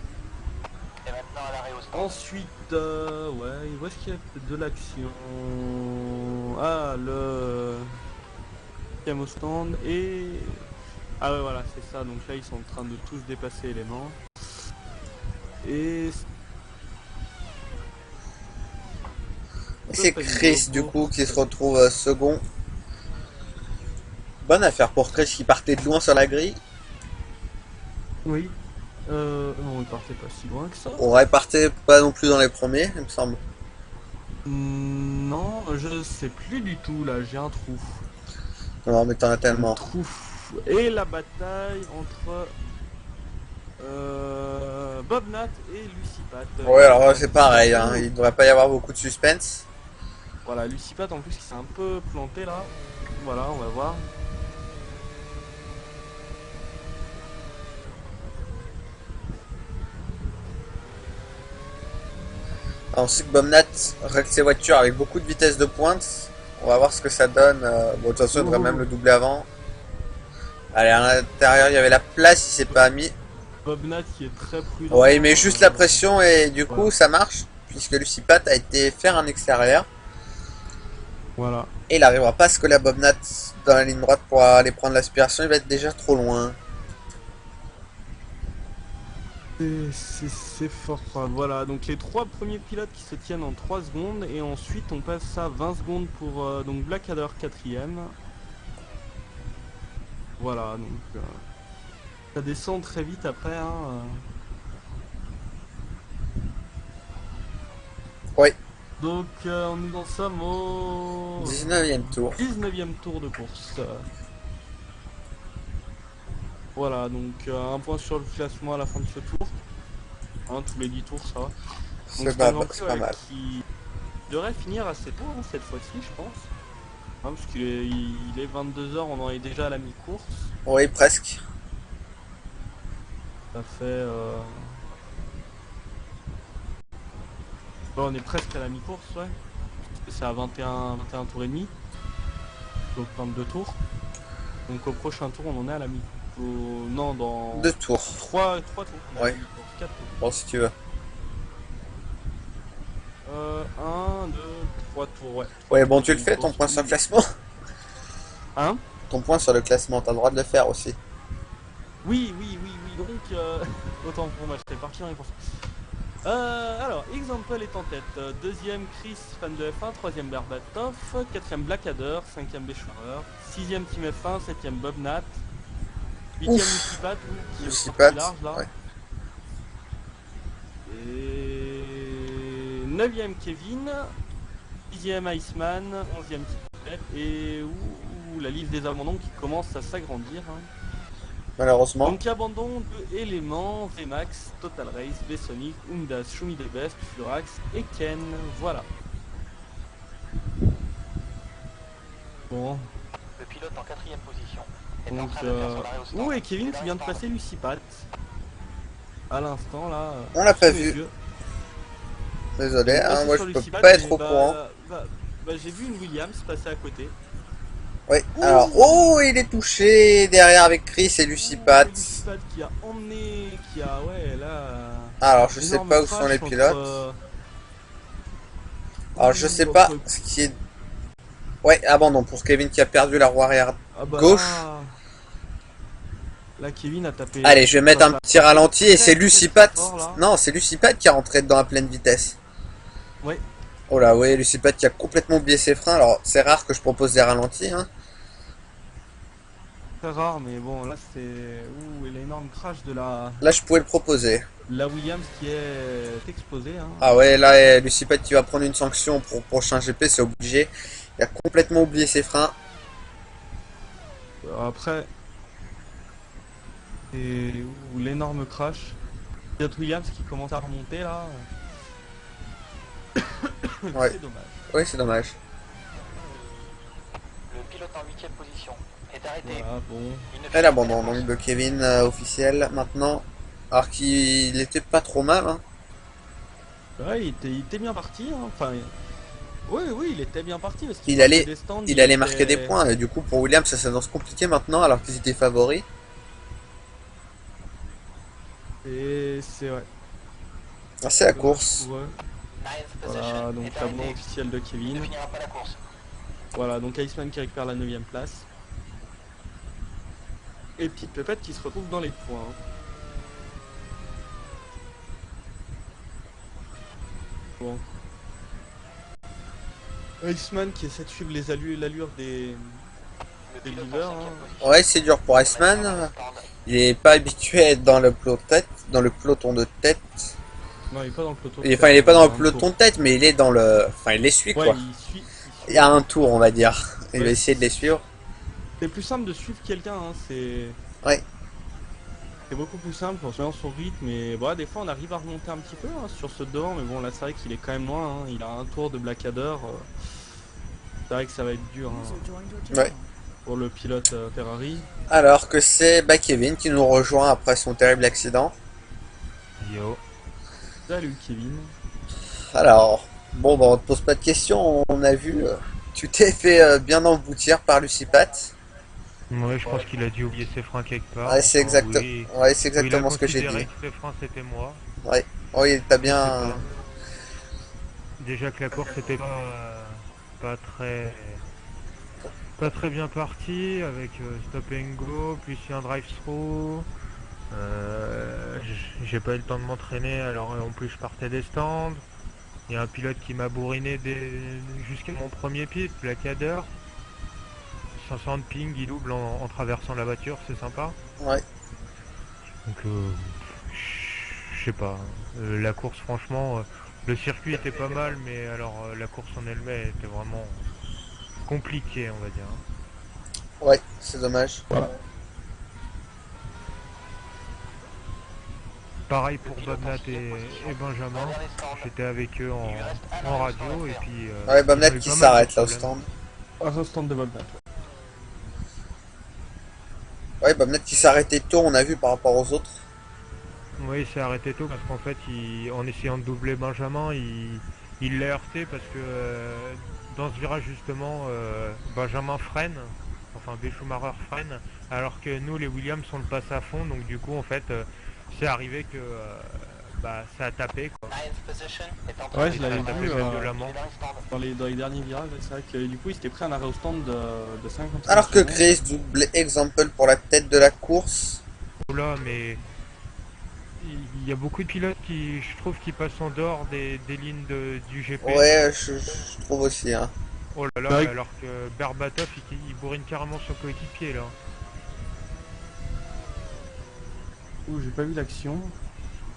Et maintenant à l'arrêt au stand. Ensuite, ouais, où est-ce qu'il y a de l'action? Ah, le au stand et. Ah ouais, voilà, c'est ça. Donc là, ils sont en train de tous dépasser éléments. Et. Et c'est Chris du coup qui se retrouve second. Bonne affaire pour Chris qui partait de loin sur la grille. Oui. Non, il partait pas si loin que ça. On partait pas non plus dans les premiers, il me semble. Non, je sais plus du tout là, j'ai un trou. Non mais t'en as Un tellement. trou. Et la bataille entre Bob Nat et Lucy Pat. Ouais alors c'est pareil, hein. Il devrait pas y avoir beaucoup de suspense. Voilà, Lucy Pat en plus qui s'est un peu planté là. Voilà, on va voir. Alors, on sait que Bomnat règle ses voitures avec beaucoup de vitesse de pointe. On va voir ce que ça donne. Bon, de toute façon, il devrait même le doubler avant. Allez, à l'intérieur, il y avait la place, il s'est pas mis. Bob Nat qui est très prudent. Ouais, il met juste la pression et du coup, voilà. ça marche. Puisque Lucipat a été faire un extérieur. Voilà. Et il n'arrivera pas à se coller à Bobnat dans la ligne droite pour aller prendre l'aspiration, il va être déjà trop loin. C'est fort probable. Voilà, donc les 3 premiers pilotes qui se tiennent en 3 secondes et ensuite on passe à 20 secondes pour donc Blackadder 4ème. Voilà, donc ça descend très vite après. Hein. Oui, Donc nous en sommes au 19e tour. 19e tour de course. Voilà, donc un point sur le classement à la fin de ce tour. Hein, tous les 10 tours, ça va. Donc C'est un pas, Grand Prix, c'est pas mal. qui devrait finir assez tôt hein, cette fois-ci, je pense. Hein, parce qu'il est 22 h, on en est déjà à la mi-course. Oui, presque. Ça fait... bon, on est presque à la mi-course, ouais. C'est à 21 tours et demi. Donc 22 tours. Donc au prochain tour, on en est à la mi. Non, dans 2 tours. 3 tours. On est à la Ouais. mi-course, 4 tours. Bon, si tu veux. 1, 2, 3 tours, ouais. Ouais, bon, tu le fais, ton point sur le classement. Hein? Ton point sur le classement, t'as le droit de le faire aussi. Oui. Donc, autant pour moi, j'étais parti dans les courses. Alors, Example est en tête. Deuxième, Chris, fan de F1. Troisième, Berbatov. Quatrième, Blackadder. Cinquième, Beschwarer. Sixième, Team F1. Septième, Bob Nat. Huitième, Lucipat. Qui est Lucipat, sorti large, là. ouais. Et... Neuvième, Kevin. Dixième, Iceman. Onzième, Tip. Et la liste des abandons qui commence à s'agrandir. Hein. Malheureusement. Donc abandon de éléments, VMAX, Total Race, V-Sonic, Undas, Shumi Best, Furax et Ken, voilà. Bon, Le pilote en 4ème position est en donc train de faire son arrêt au stand. et Kevin qui vient de Démarrage passer Lucipat. À l'instant là. On l'a pas sous mes vu. yeux. Désolé, Donc, hein, passé moi sur je peux Lucipat, pas être mais au courant. j'ai vu une Williams passer à côté. Oui, alors, oh, il est touché derrière avec Chris et Lucipat. Lucipat qui a emmené, qui a, ouais, là... Alors, je sais énorme pas où sont crash les entre, pilotes. Alors, je sais pas entre- ce qui est. Ouais, abandon pour Kevin qui a perdu la roue arrière Ah bah gauche. là, Kevin a tapé. Allez, je vais mettre un petit ralenti et c'est Lucipat. fort, là. Non, c'est Lucipat qui est rentré dedans à pleine vitesse. Ouais. Oh là, ouais, Lucipat qui a complètement oublié ses freins. Alors, c'est rare que je propose des ralentis. Hein. Très rare, mais bon, là c'est. Ouh, et l'énorme crash de Là, je pouvais le proposer. la Williams qui est explosée. Hein. Ah ouais, là, Lucipat qui va prendre une sanction pour le prochain GP, c'est obligé. Il a complètement oublié ses freins. Après. Et ouh, l'énorme crash. Fiat Williams qui commence à remonter là. Ouais. C'est dommage. Oui, c'est dommage. Le pilote en 8ème position est arrêté. Voilà, bon. Il ne Et finit l'abandon pas la donc course. de Kevin officiel maintenant. Alors qu'il était pas trop mal. Hein. Ouais, il était bien parti. Hein. Enfin. Oui, il était bien parti. Parce qu'il Il allait- partait des stands, Il allait était- marquer des points. Et du coup, pour Williams, ça s'annonce compliqué maintenant alors qu'ils étaient favoris. Et c'est ouais. Ah, c'est la course. Pour eux. Ninth Voilà, position donc est l'abandon arrêté. officiel de Il Kevin. ne finira pas la course. Voilà, donc Iceman qui récupère la 9ème place. Et Petite Pépette qui se retrouve dans les points. Bon. Iceman qui essaie de suivre l'allure des Le Des pilote leaders, en 5ème hein. position Ouais, c'est dur pour est Iceman. maintenant dans le stand. Il est pas habitué à être dans le peloton de tête. Non, il est pas dans le peloton. Enfin, il est pas dans le un peloton tour. de tête, mais il est dans le. Enfin, il les suit Ouais, quoi. il suit. Il y a un tour, on va dire. Il va Ouais. essayer de les suivre. C'est plus simple de suivre quelqu'un, hein. C'est. Ouais. C'est beaucoup plus simple pour suivre son rythme. Et bon, des fois, on arrive à remonter un petit peu hein, sur ce devant, mais bon, là, c'est vrai qu'il est quand même loin. Hein. Il a un tour de Blackadder. C'est vrai que ça va être dur hein, Ouais. pour le pilote Ferrari. Alors que c'est Kevin qui nous rejoint après son terrible accident. Yo. Salut Kevin. Alors, bon, bah, on te pose pas de questions. On a vu. Tu t'es fait bien emboutir par Lucipat. Ouais, je pense qu'il a dû oublier ses freins quelque part. Ouais, c'est Enfin, exact... oui. ouais, c'est Ou il a exactement ce que j'ai considéré dit. que ses freins c'était moi. Oui, t'as Je sais bien. pas. Déjà que la course était pas pas très bien parti avec stop and go, plus un drive through. J'ai pas eu le temps de m'entraîner, alors en plus je partais des stands. Il y a un pilote qui m'a bourriné jusqu'à mon premier pit, Blackadder. 500 de ping, il double en traversant la voiture, c'est sympa. Ouais. Donc je sais pas. La course franchement, le circuit était pas mal, mais alors la course en elle-même était vraiment compliquée, on va dire. Ouais, c'est dommage. Voilà. Pareil pour Bobnat et Benjamin. J'étais avec eux en radio et puis. Ouais, ils Bobnat ont eu qui pas mal de s'arrête là au problèmes. stand. Un stand de Bobnat. Ouais, Bobnat qui s'est arrêté tôt, on a vu par rapport aux autres. Oui, il s'est arrêté tôt parce qu'en fait, en essayant de doubler Benjamin, il l'a heurté parce que dans ce virage justement, Benjamin freine, enfin B. Schumacher freine, alors que nous, les Williams, on le passe à fond, donc du coup, en fait, c'est arrivé que ça a tapé quoi. Ouais, je Ça a l'avais tapé vu violemment. dans les derniers virages. C'est vrai que du coup, il s'était pris un arrêt au stand de 50 Alors que secondes. Chris double exemple pour la tête de la course. Oh là, mais il y a beaucoup de pilotes qui, je trouve, qui passent en dehors des lignes du GP. Ouais, je trouve aussi. Hein. Oh là C'est là, vrai que- alors que Berbatov, il bourrine carrément son coéquipier là. Ouh, j'ai pas vu l'action.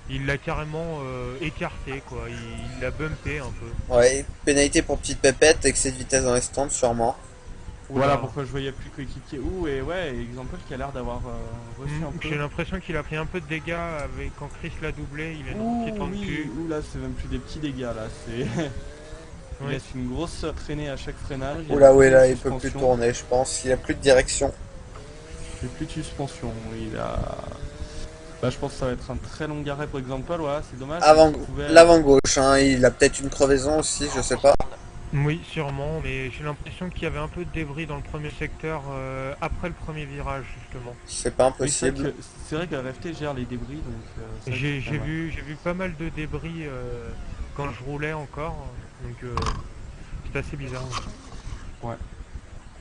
Il l'a carrément écarté quoi, il l'a bumpé un peu. Ouais, pénalité pour petite pépette, excès de vitesse dans les stands sûrement. Voilà Oula. pourquoi je voyais plus coéquipier. Ouh, et ouais, exemple qui a l'air d'avoir reçu un peu. J'ai l'impression qu'il a pris un peu de dégâts avec quand Chris l'a doublé, il a une Ouh, petite en oui, cul. ouh là, c'est même plus des petits dégâts là. C'est. Il Oui. laisse une grosse traînée à chaque freinage. Oula, ouais, là, Il y a il peut plus suspension. tourner, je pense. Il a plus de direction. Il n'y a plus de suspension. Il a. Bah, je pense que ça va être un très long arrêt pour exemple. Voilà, c'est dommage. Avant, parce qu'il pouvait- l'avant gauche, hein, il a peut-être une crevaison aussi, je sais pas. Oui, sûrement, mais j'ai l'impression qu'il y avait un peu de débris dans le premier secteur après le premier virage justement. C'est pas Oui, c'est impossible. vrai que RFT gère les débris, donc. c'est vrai que J'ai c'est pas mal. vu pas mal de débris quand je roulais encore, donc c'est assez bizarre.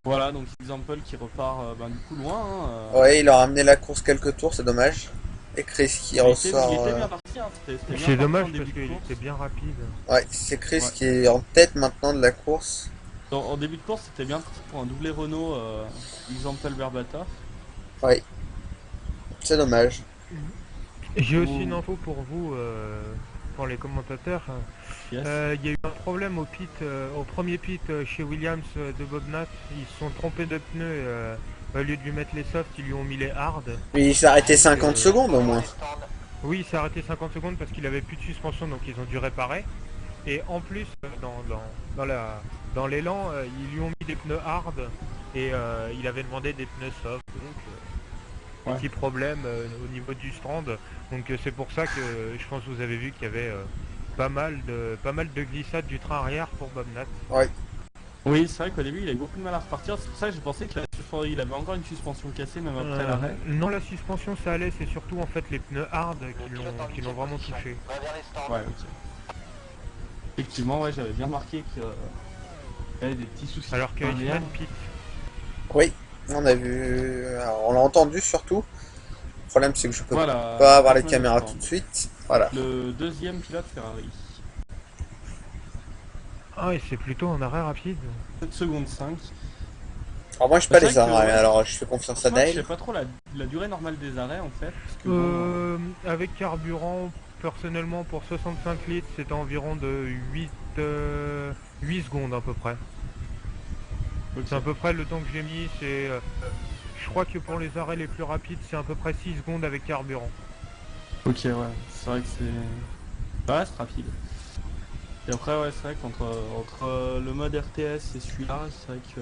Voilà, donc exemple qui repart du coup loin. Hein, Ouais, il a ramené la course quelques tours, c'est dommage. Et Chris qui il ressort. était bien parti, hein, c'était bien C'est parti dommage en début parce de qu'il course. était bien rapide. Ouais, c'est Chris Ouais. qui est en tête maintenant de la course. En début de course, c'était bien parti pour un doublé Renault, exemple Verbata. Ouais. C'est dommage. J'ai aussi Ouh. une info pour vous, pour les commentateurs. Yes. Il y a eu un problème au premier pit chez Williams de Bobnat. Ils se sont trompés de pneus. Au lieu de lui mettre les softs, ils lui ont mis les hard. Mais il s'est arrêté 50 secondes au moins. Oui, il s'est arrêté 50 secondes parce qu'il avait plus de suspension, donc ils ont dû réparer. Et en plus, dans l'élan, ils lui ont mis des pneus hard et il avait demandé des pneus soft. Donc, Ouais. petit problème au niveau du stand. Donc c'est pour ça que je pense que vous avez vu qu'il y avait pas mal de glissades du train arrière pour Bobnat. Oui, c'est vrai qu'au début, il avait beaucoup de mal à repartir. C'est pour ça que j'ai pensé qu'il avait encore une suspension cassée, même après l'arrêt. Non, la suspension ça allait, c'est surtout en fait les pneus hard qui l'ont vraiment touché. Va vers les stands. Ouais, ok. Effectivement, ouais, j'avais bien remarqué qu'il y avait des petits soucis. Alors que arrière. Eastman pit. Oui, on a vu. Alors, on l'a entendu surtout. Le problème, c'est que je peux Voilà, pas avoir les Eastman caméras Eastman. tout de suite. Voilà. Le deuxième pilote Ferrari. Ah, et c'est plutôt un arrêt rapide. 7 secondes 5. Alors, moi, je Bah, pas c'est les vrai que, arrêts, ouais, alors je fais confiance à Moi, je sais Dale. pas trop la durée normale des arrêts en fait. Parce que, bon, Avec carburant, personnellement pour 65 litres, c'était environ de 8 secondes à peu près. ok. C'est à peu près le temps que j'ai mis. Je crois que pour les arrêts les plus rapides, c'est à peu près 6 secondes avec carburant. Ok, ouais, c'est vrai que c'est. Ça reste rapide. Et après, ouais, c'est vrai qu'entre le mode RTS et celui-là, c'est vrai que.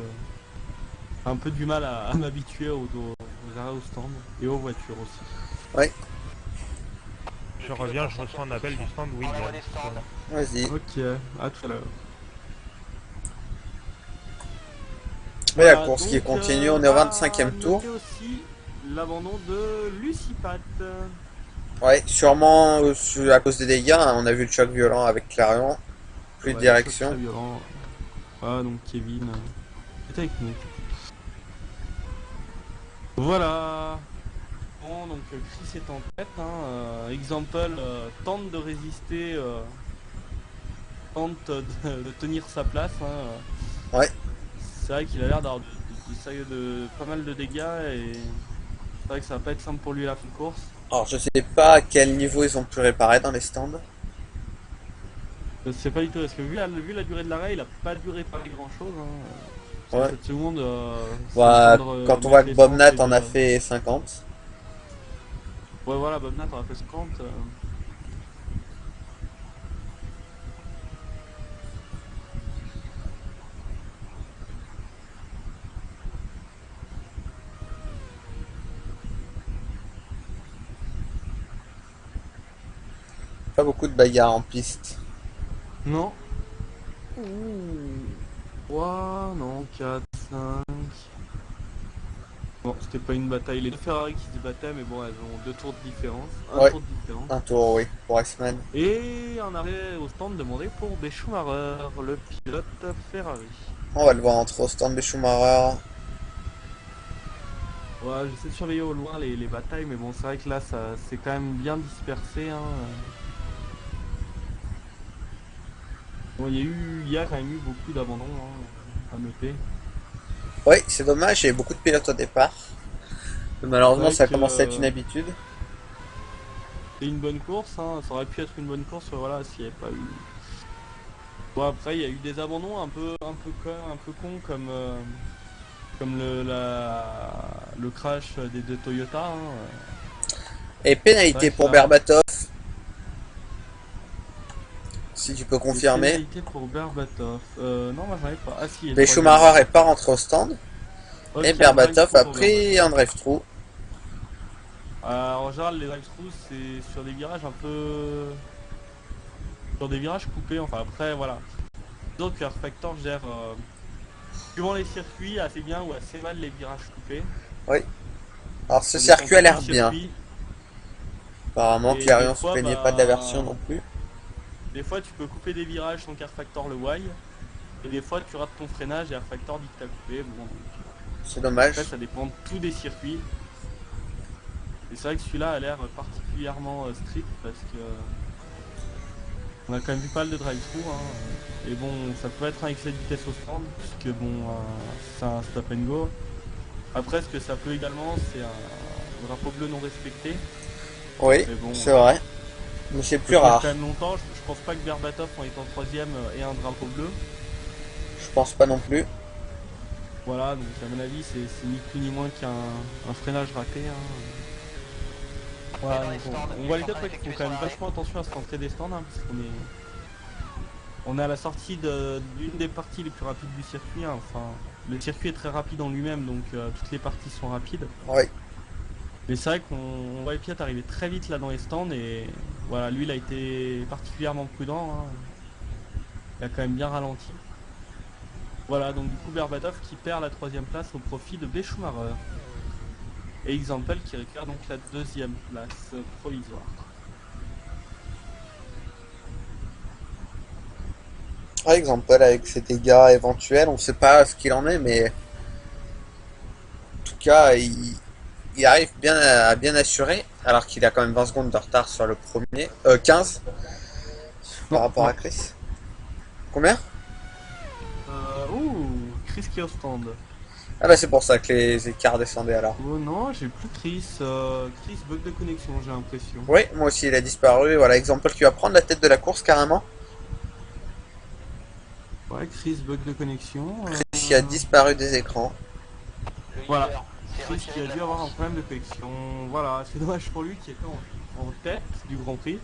J'ai un peu du mal à m'habituer aux arrêts au stand et aux voitures aussi. Je reviens, je reçois un appel du stand Envoie Williams. les stands. Vas-y. Ok, à tout à l'heure. Mais la Voilà, course qui donc, continue, on est au 25e tour. noter aussi l'abandon de Lucipat. Ouais, sûrement à cause des dégâts. Hein, on a vu le choc violent avec Clarion. Plus de Ouais, direction. très violent. Ah, donc Kevin est avec nous. Voilà. Bon, donc Chris est en tête. Hein. Example tente de résister, tente de tenir sa place. Hein. Ouais. C'est vrai qu'il a l'air d'avoir de pas mal de dégâts et c'est vrai que ça va pas être simple pour lui à la fin de course. Alors je sais pas à quel niveau ils ont pu réparer dans les stands. Je sais pas du tout, parce que vu la durée de l'arrêt, il a pas dû réparer grand chose. Hein. Ouais. 7 secondes. Ouais, quand on voit que Bob Nat en a fait. fait 50. Ouais, voilà, Bob Nat en a fait 50. Pas beaucoup de bagarres en piste. Non. 3, non, 4, 5. Bon, c'était pas une bataille. Les deux Ferrari qui se battaient, mais bon, elles ont 2 tours de différence. Un Ouais. tour de différence. Un tour, oui, pour Iceman. Et un arrêt au stand demandé pour B. Schumacher, le pilote Ferrari. On va le voir entre au stand de Schumacher. Ouais, j'essaie de surveiller au loin les batailles, mais bon, c'est vrai que là, ça c'est quand même bien dispersé. Hein. Bon, il y a quand même eu beaucoup d'abandons à noter. Oui, c'est dommage, il y avait beaucoup de pilotes au départ. Mais malheureusement, C'est ça vrai commence à être que- une habitude. C'est une bonne course, hein. Ça aurait pu être une bonne course, voilà, s'il n'y avait pas eu. Bon, après, il y a eu des abandons un peu cons comme le crash des deux Toyota. Hein. Et pénalité Ouais, pour ça- Berbatov. Si tu peux Des confirmer. pénalités pour Berbatov. Non, moi j'en ai pas. Ah si, il y a Mais le Schumacher troisième. est pas rentré au stand. Ok, Et un Berbatov drive-through a pour pris un drive-through. En général, les drive-through, c'est sur des virages un peu. Sur des virages coupés, enfin après, voilà. Donc, Air Factor gère, suivant les circuits, assez bien ou assez mal les virages coupés. Oui. Alors ce Ça dépend circuit a l'air du bien. circuit. Apparemment, Et Clarion des se fois, plaignait pas de la version non plus. Des fois, tu peux couper des virages sans qu'Air Factor le voie. Et des fois, tu rates ton freinage et Air Factor dit que t'as coupé. Bon, C'est dommage. après, ça dépend de tous des circuits. Et c'est vrai que celui-là a l'air particulièrement strict parce que on a quand même vu pas mal de drive-through. Hein. Et bon, ça peut être un excès de vitesse au stand, puisque bon, c'est un stop and go. Après, ce que ça peut également, c'est un drapeau bleu non respecté. Oui, Mais bon, c'est vrai. Mais c'est ça plus peut faire rare. quand même longtemps. Je pense pas que Berbatov, en étant troisième, ait un drapeau bleu. Je pense pas non plus. Voilà, donc à mon avis, c'est ni plus ni moins qu'un freinage raté. Hein. Voilà, donc on voit les deux qui font quand même vachement attention à cette entrée des stands, hein, parce on est à la sortie d'une des parties les plus rapides du circuit. Hein. Enfin, le circuit est très rapide en lui-même, donc toutes les parties sont rapides. Oui. Mais c'est vrai qu'on voit les pilotes arriver très vite là dans les stands et voilà, lui il a été particulièrement prudent. Hein. Il a quand même bien ralenti. Voilà, donc du coup Berbatov qui perd la troisième place au profit de B. Schumacher. Et Example qui récupère donc la deuxième place provisoire. Par exemple, avec ses dégâts éventuels, on sait pas ce qu'il en est, mais en tout cas, il arrive bien à bien assurer, alors qu'il a quand même 20 secondes de retard sur le premier. 15 par rapport à Chris. Combien? Ouh, Chris qui est au stand. Ah bah c'est pour ça que les écarts descendaient alors. Oh non, j'ai plus Chris. Chris, bug de connexion, j'ai l'impression. Oui, moi aussi il a disparu. Voilà, exemple qui va prendre la tête de la course carrément. Ouais, Chris, bug de connexion. Chris qui a disparu des écrans. Le Voilà. leader s'est Chris qui retiré a de la dû avoir un course. problème de connexion. Voilà, c'est dommage pour lui qui était en tête du Grand Prix.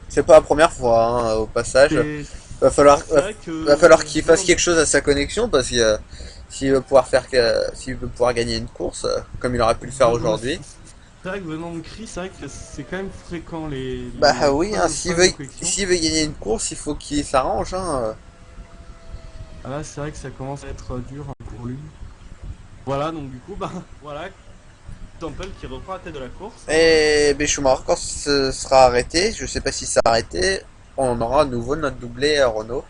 C'est pas la première fois hein, au passage. C'est Va falloir, c'est vrai que va falloir qu'il fasse quelque chose à sa connexion parce que s'il veut pouvoir s'il veut pouvoir gagner une course comme il aurait pu le faire aujourd'hui. C'est vrai que venant de Chris, c'est vrai que c'est quand même fréquent les. Bah oui, hein, problèmes de connexion. s'il veut gagner une course, il faut qu'il s'arrange. Hein. Ah là, c'est vrai que ça commence à être dur pour lui. Voilà, donc du coup, bah voilà. Temple qui reprend la tête de la course. Et Schumacher, quand ce sera arrêté, je sais pas si ça a arrêté, on aura à nouveau notre doublé Renault.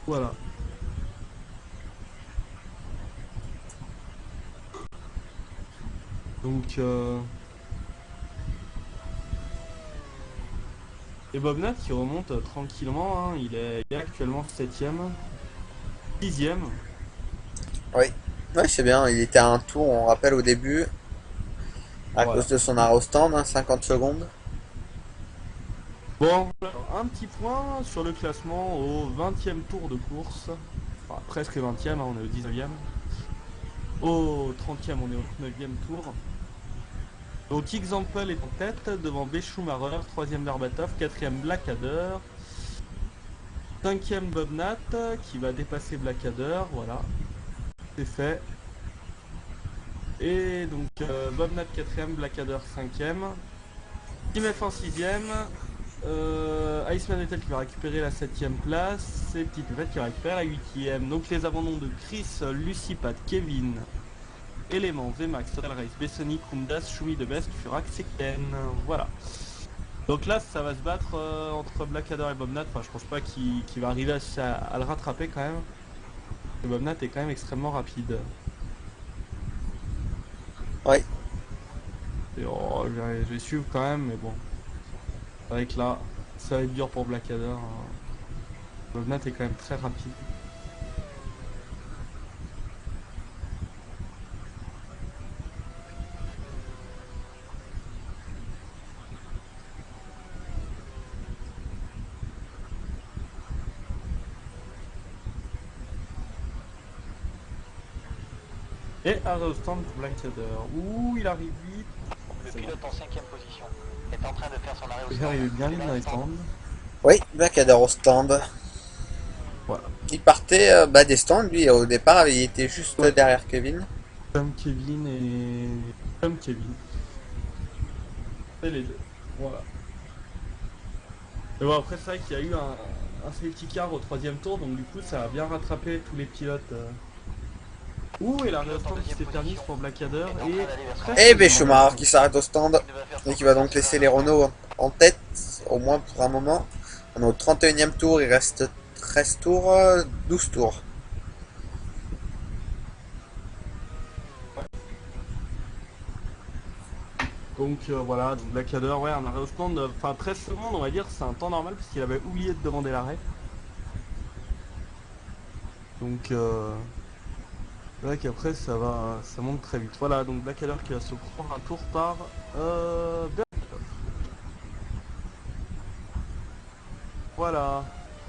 Voilà. Donc et Bobnat qui remonte tranquillement, hein. Il est actuellement 7ème, 6ème. Oui. Ouais, c'est bien. Il était à un tour, on rappelle, au début. À Voilà. cause de son arrêt au stand, hein, 50 secondes. Bon, alors, un petit point sur le classement au 20e tour de course. Enfin, presque 20e, hein, on est au 19e. Au 30e, on est au 9e tour. Donc Example est en tête devant B. Schumacher, 3ème Berbatov, 4ème Blackadder, 5ème Bobnat qui va dépasser Blackadder, voilà, c'est fait. Et donc Bobnat 4ème, Blackadder 5ème, Team F1 6ème, Iceman Vettel qui va récupérer la 7ème place, et Petit Pépette qui va récupérer la 8ème. Donc les abandons de Chris, Lucy, Pat, Kevin, Element, Vmax, Total Race, Bessoni, Kundas, Shumi, De Best, Furax et Ken. Voilà. Donc là, ça va se battre entre Blackadder et Bobnat. Enfin, je pense pas qu'il va arriver à le rattraper quand même. Et Bobnat est quand même extrêmement rapide. Oui. Et, oh, je vais suivre quand même, mais bon. C'est vrai que là, ça va être dur pour Blackadder. Hein. Bobnat est quand même très rapide. Et arrêt au stand pour Blackadder. Ouh, il arrive vite. Le C'est pilote en 5ème position est en train de faire son arrêt au Il stand. arrive bien vite dans les stands. Oui, Blackadder au stand. Voilà. Il partait des stands, lui, au départ, il était juste Ouais. derrière Kevin. Comme Kevin et... Comme Kevin. C'est les deux. Voilà. Mais bon, après, c'est vrai qu'il y a eu un safety car au 3ème tour, donc du coup, ça a bien rattrapé tous les pilotes. Ouh, et la stand qui s'éternise pour Blackadder et presque Et B. devant Schumacher Blackadder. qui s'arrête au stand. Il va faire son Et qui va donc laisser les Renault en tête, au moins pour un moment. On est au 31e tour, il reste 13 tours, 12 tours. Donc voilà, donc Blackadder, ouais, un arrêt au stand, enfin 13 secondes, on va dire, c'est un temps normal parce qu'il avait oublié de demander l'arrêt. Donc c'est vrai qu'après ça monte très vite. Voilà, donc Blackadder qui va se prendre un tour par Berbatov. Voilà.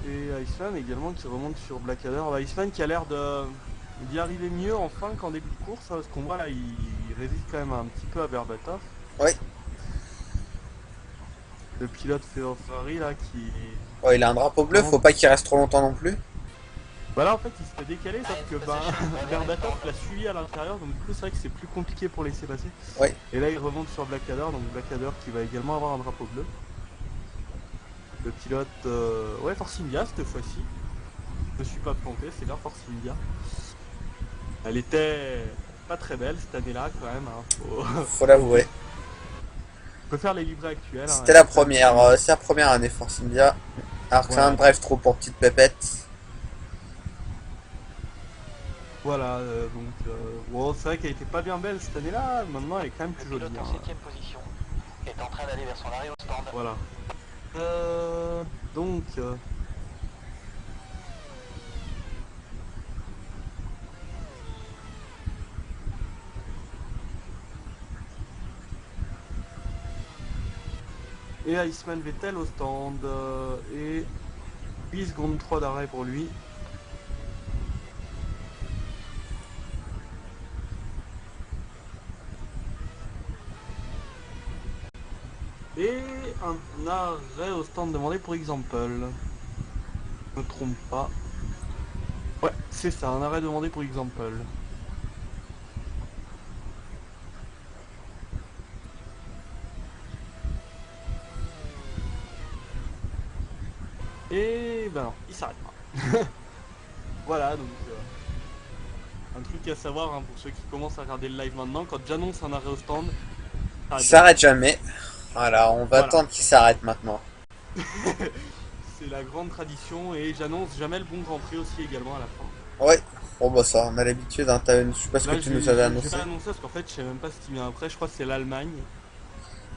Et Iceman également qui remonte sur Blackadder. Iceman qui a l'air d'y arriver mieux en fin qu'en début de course, hein, parce qu'on voit là, il résiste quand même un petit peu à Berbatov. Oui, Le pilote Ferrari là qui... oh, il a un drapeau bleu, faut pas qu'il reste trop longtemps non plus. Bah là en fait il se fait décaler, sauf que Berbatov l'a suivi à l'intérieur, donc du coup c'est vrai que c'est plus compliqué pour laisser passer. Oui. Et là il remonte sur Blackadder, donc Blackadder qui va également avoir un drapeau bleu. Le pilote, ouais, Force India cette fois-ci. Je me suis pas trompé, c'est bien Force India. Elle était pas très belle cette année-là quand même. Hein. Faut l'avouer. On peut faire les livrets actuels. C'était la première, c'est la première année Force India. Alors que c'est Voilà. un drive trop pour petite pépette. Voilà, donc bon, c'est vrai qu'elle était pas bien belle cette année-là, maintenant elle est quand même Le plus jolie. pilote en Hein. 7ème position est en train d'aller vers son arrêt au stand. Voilà. Donc... Et Iceman Vettel au stand. Et 8 secondes 3 d'arrêt pour lui. Et un arrêt au stand demandé pour Example. Je me trompe pas. Ouais, c'est ça, un arrêt demandé pour Example. Et ben non, il s'arrête pas. Voilà, donc un truc à savoir hein, pour ceux qui commencent à regarder le live maintenant, quand j'annonce un arrêt au stand, Il s'arrête jamais. Voilà, on va Voilà. attendre qu'il s'arrête maintenant. c'est la grande tradition et j'annonce jamais le bon Grand Prix aussi également à la fin. Oui, Bon bah ça, on a l'habitude, hein, je sais pas ce que Là, tu nous avais j'ai annoncé. pas annoncé parce qu'en fait, je sais même pas ce qui vient après. Je crois que c'est l'Allemagne.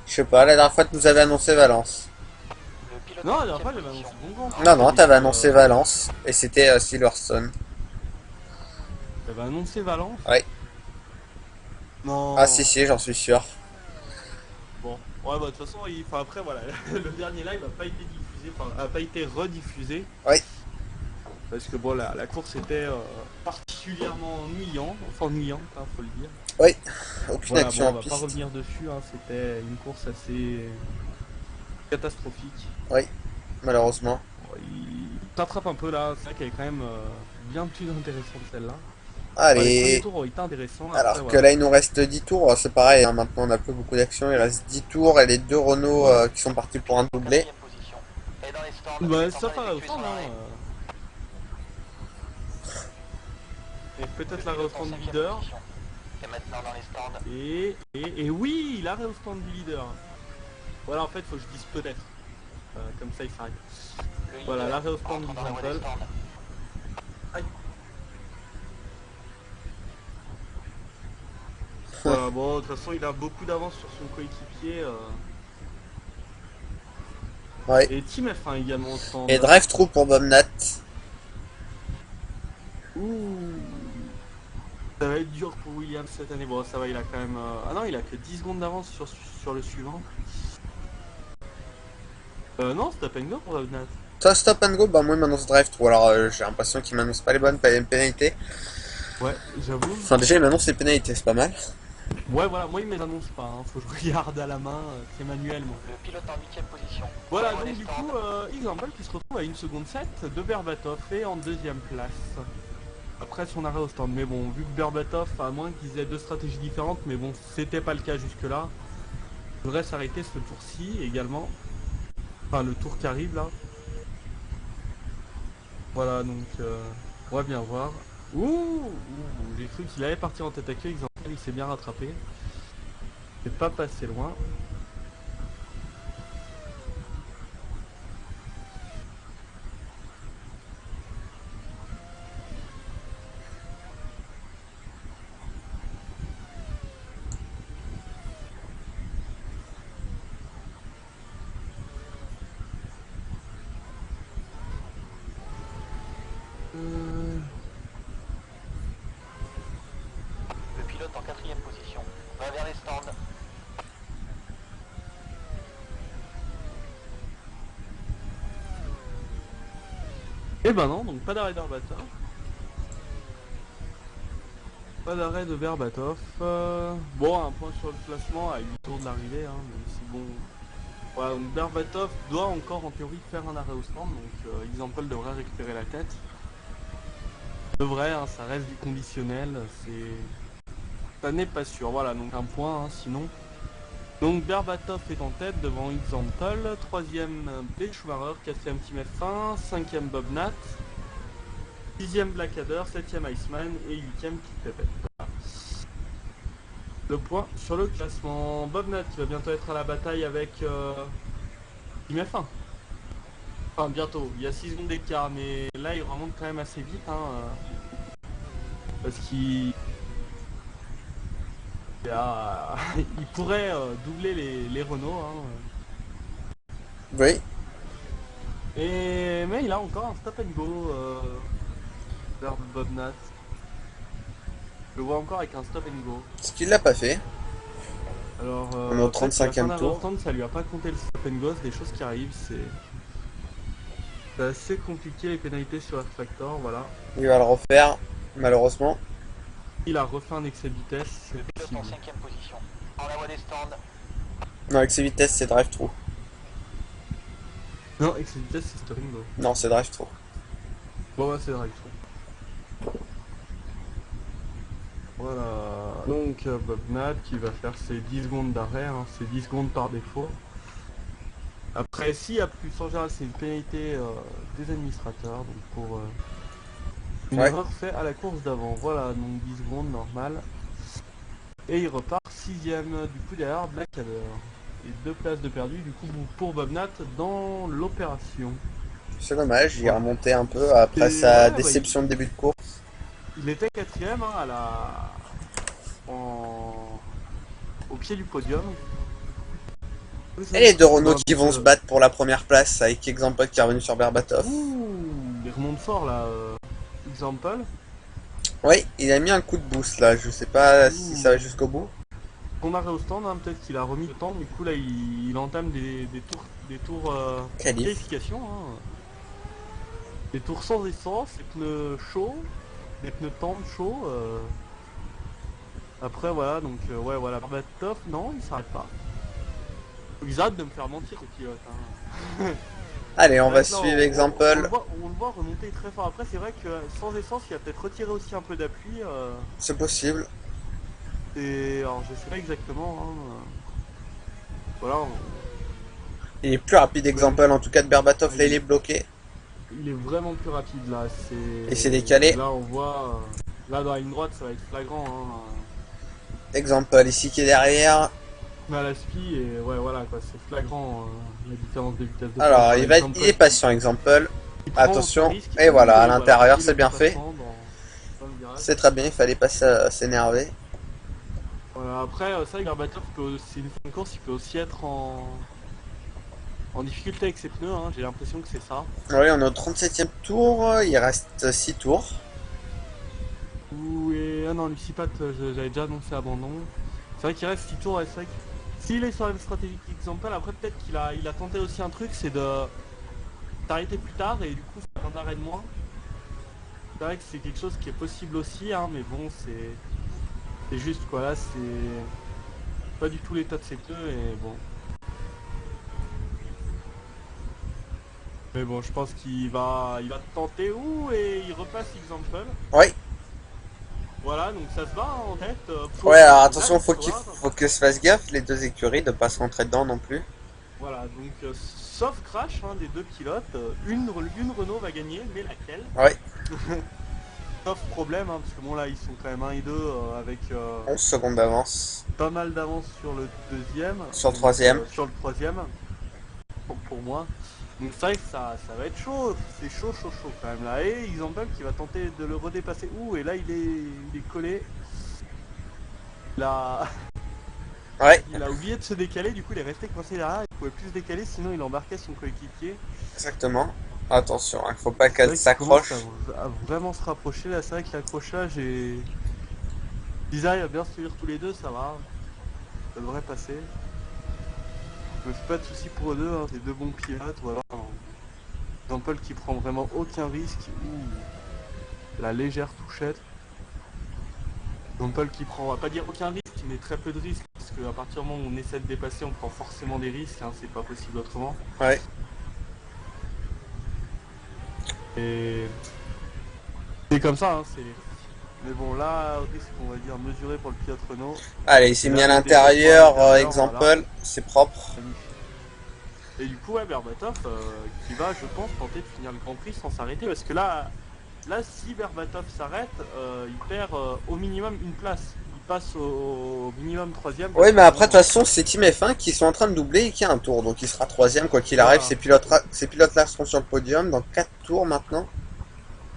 Je sais pas, la dernière fois tu nous avais annoncé Valence. Le pilote Non, en la dernière fois, 8e j'avais position. annoncé Bon Camp. Non, non, t'avais annoncé Valence, et c'était Silverstone. T'avais annoncé Valence? Ouais. Ah si, Non. si, j'en suis sûr. Bon, ouais, bah de toute façon, enfin, après, voilà, le dernier live a pas été diffusé, enfin, a pas été rediffusé. Oui. Parce que bon, la course était particulièrement ennuyant, hein, faut le dire. Oui, aucune Voilà, action bon, en on va pas piste. revenir dessus, hein, c'était une course assez catastrophique. Oui, malheureusement. Bon, il t'attrape un peu là, c'est vrai qu'elle est quand même bien plus intéressante celle-là. Enfin, les premiers Allez. tours ont été intéressants, après, Alors que voilà. là, il nous reste 10 tours, c'est pareil, hein, maintenant on n'a plus beaucoup d'actions, il reste 10 tours et les deux Renault Voilà. qui sont partis Le pour un pilote en doublé. 4e position. Et dans les stands, il Bah, est en ça train va d'effectuer autant, son arrêt. Et peut-être Le l'arrêt au pilote en stand du 5e leader. position. Et maintenant dans les stands, Et oui, l'arrêt au stand du leader. Voilà, en fait, faut que je dise peut-être. Comme ça, il s'arrête. le Voilà, leader l'arrêt au stand entre du dans la voie des Gentle. stands. Voilà, bon, de toute façon, il a beaucoup d'avance sur son coéquipier. Ouais. Et Team F1 également au stand. Et drive-through pour Bobnat. Ouh. Ça va être dur pour Williams cette année. Bon, ça va, il a quand même. Ah non, il a que 10 secondes d'avance sur le suivant. Non, c'est à peine go pour Avnat. Toi, stop and go, bah moi il m'annonce drive-through, alors j'ai l'impression qu'il m'annonce pas les bonnes pénalités. Ouais, j'avoue. Enfin déjà il m'annonce les pénalités, c'est pas mal. Ouais, voilà, moi il me les annonce pas. Hein. Faut que je regarde à la main, c'est manuellement. Le pilote en 8e position. Voilà, Dans la voie donc des du stands. coup, Example qui se retrouve à 1 seconde 7 de Berbatov et en deuxième place. Après son arrêt au stand. Mais bon, vu que Berbatov, à moins qu'ils aient deux stratégies différentes, mais bon, c'était pas le cas jusque-là, il devrait s'arrêter ce tour-ci également. Enfin, le tour qui arrive là. Voilà, donc on va bien voir. Ouh, j'ai cru qu'il allait partir en tête à queue, Example, il s'est bien rattrapé. C'est pas passé loin. Le pilote en 4e position. Va vers les stands. Et ben non, donc pas d'arrêt d'Arbatov. Pas d'arrêt de Berbatov. Bon, un point sur le classement à 8 tours de l'arrivée, hein, même si bon. Voilà, donc Berbatov doit encore en théorie faire un arrêt au stand, donc Example devrait récupérer la tête. Devrait, hein, ça reste du conditionnel, ça n'est pas sûr. Voilà, donc un point, hein, sinon. Donc Berbatov est en tête devant Example, 3ème B. Schumacher, 4ème Team F1, 5ème Bobnat, 6ème Blackadder, 7ème Iceman et 8ème Kit Pepet. Voilà. Le point sur le classement. Bobnat qui va bientôt être à la bataille avec Team F1. Enfin bientôt, il y a 6 secondes d'écart, mais là il remonte quand même assez vite, hein, parce qu'il il pourrait doubler les Renault. Hein. Oui. Mais il a encore un stop and go vers Bobnat. Je le vois encore avec un stop and go. Ce qu'il l'a pas fait. Alors, On est au 35e tour. Ça lui a pas compté le stop and go, c'est des choses qui arrivent. C'est assez compliqué les pénalités sur R-Factor, voilà. Il va le refaire, malheureusement. Il a refait un excès de vitesse, Le c'est pilote en possible. 5e position. En la voie des stands. Non, avec ses vitesses, c'est drive-through. Non, excès de vitesse, c'est stop and go. Non, c'est drive-through. Bon, ouais, c'est drive. Voilà, donc Bobnat qui va faire ses 10 secondes d'arrêt, hein, ses 10 secondes par défaut. Après, s'il y a plus, en général, c'est une pénalité des administrateurs, donc pour une Ouais. erreur faite à la course d'avant. Voilà, donc 10 secondes, normal. Et il repart 6ème, du coup derrière Blackadder. Et 2 places de perdu, du coup, pour Bobnat dans l'opération. C'est dommage, il est remonté un peu après Et sa ouais, bah, déception de début de course. il était quatrième hein, au pied du podium. Et les deux Renault qui vont se battre pour la première place avec Example qui est revenu sur Berbatov. Ouh, il remonte fort là, Example. Oui, il a mis un coup de boost là, je sais pas si ça va jusqu'au bout. On arrêt au stand, hein, peut-être qu'il a remis le temps, du coup là il entame des tours qualification. Hein. Des tours sans essence, des pneus chauds, des pneus tendres chauds. Après voilà, donc ouais voilà, Berbatov, non, il s'arrête pas. Ils arrêtent de me faire mentir aux pilotes. Hein. Allez, on va Maintenant, suivre on Example. le voit remonter très fort. Après c'est vrai que sans essence il a peut-être retiré aussi un peu d'appui. C'est possible. Et alors je sais pas exactement. Hein. Voilà. Il est plus rapide Example, en tout cas de Berbatov, là il est bloqué. Il est vraiment plus rapide là. Et c'est décalé. Là on voit. Là dans la ligne droite ça va être flagrant. Hein. Example ici qui est derrière. Mais à la spi et ouais voilà quoi, c'est flagrant la différence de vitesse de Alors pointe. il est patient Example. Il prend Attention. son risque, Et voilà, à voilà, l'intérieur il c'est le bien fait fait. dans le virage. C'est très bien, il fallait pas s'énerver. Voilà, après ça avec Berbatov c'est une fin de course, il peut aussi être en difficulté avec ses pneus, hein, j'ai l'impression que c'est ça. Oui, on est au 37e tour, il reste 6 tours. Ah non, Lucipat, j'avais déjà annoncé abandon. C'est vrai qu'il reste 6 tours, et c'est vrai que s'il est sur la même stratégie qu'Example, après peut-être qu'il a tenté aussi un truc, c'est d'arrêter plus tard et du coup faire un arrêt de moins. C'est vrai que c'est quelque chose qui est possible aussi, hein, mais bon, c'est juste quoi, là c'est pas du tout l'état de ses pneus et bon. Mais bon, je pense qu'il va tenter et il repasse Example. Oui. Voilà, donc ça se bat hein, en tête. Ouais, alors attention, faut que se fasse gaffe, les deux écuries, de pas se rentrer dedans non plus. Voilà, donc sauf crash hein, des deux pilotes, une Renault va gagner, mais laquelle? Ouais. Sauf problème, hein, parce que bon là ils sont quand même 1 et 2 avec 11 secondes d'avance. pas mal d'avance sur le deuxième. Sur le troisième. Sur le troisième, pour moi. Donc c'est vrai que ça va être chaud, c'est chaud quand même là. Et Example qui va tenter de le redépasser. Ouh, et là il est collé. Là, Ouais, il a oublié de se décaler, du coup il est resté coincé derrière, il pouvait plus se décaler sinon il embarquait son coéquipier. exactement. Attention, il faut pas C'est qu'elle vrai qu'il s'accroche. commence à vraiment se rapprocher là, c'est vrai que l'accrochage et Design à bien se suivre tous les deux, ça va. Ça devrait passer. Je me fais pas de soucis pour eux deux, hein, c'est deux bons pilotes, voilà. Example qui prend vraiment aucun risque. Ouh, la légère touchette. Example qui prend, on va pas dire aucun risque, mais très peu de risques, parce qu'à partir du moment où on essaie de dépasser, on prend forcément des risques, hein, c'est pas possible autrement. Ouais. Et c'est comme ça, hein, c'est. Mais bon, là, risque, on va dire, mesuré pour le pilote Renault. Allez, il s'est Et mis là, à le l'intérieur, dépassement à Example, voilà. c'est propre. Magnifique. Et du coup, ouais, Berbatov qui va, je pense, tenter de finir le Grand Prix sans s'arrêter, parce que là si Berbatov s'arrête, il perd au minimum une place. Il passe au minimum 3ème. Oui, mais après, de toute façon, c'est Team F1 qui sont en train de doubler et qui a un tour. Donc il sera 3ème, quoi qu'il arrive. Voilà. Ces pilotes-là seront sur le podium dans 4 tours maintenant.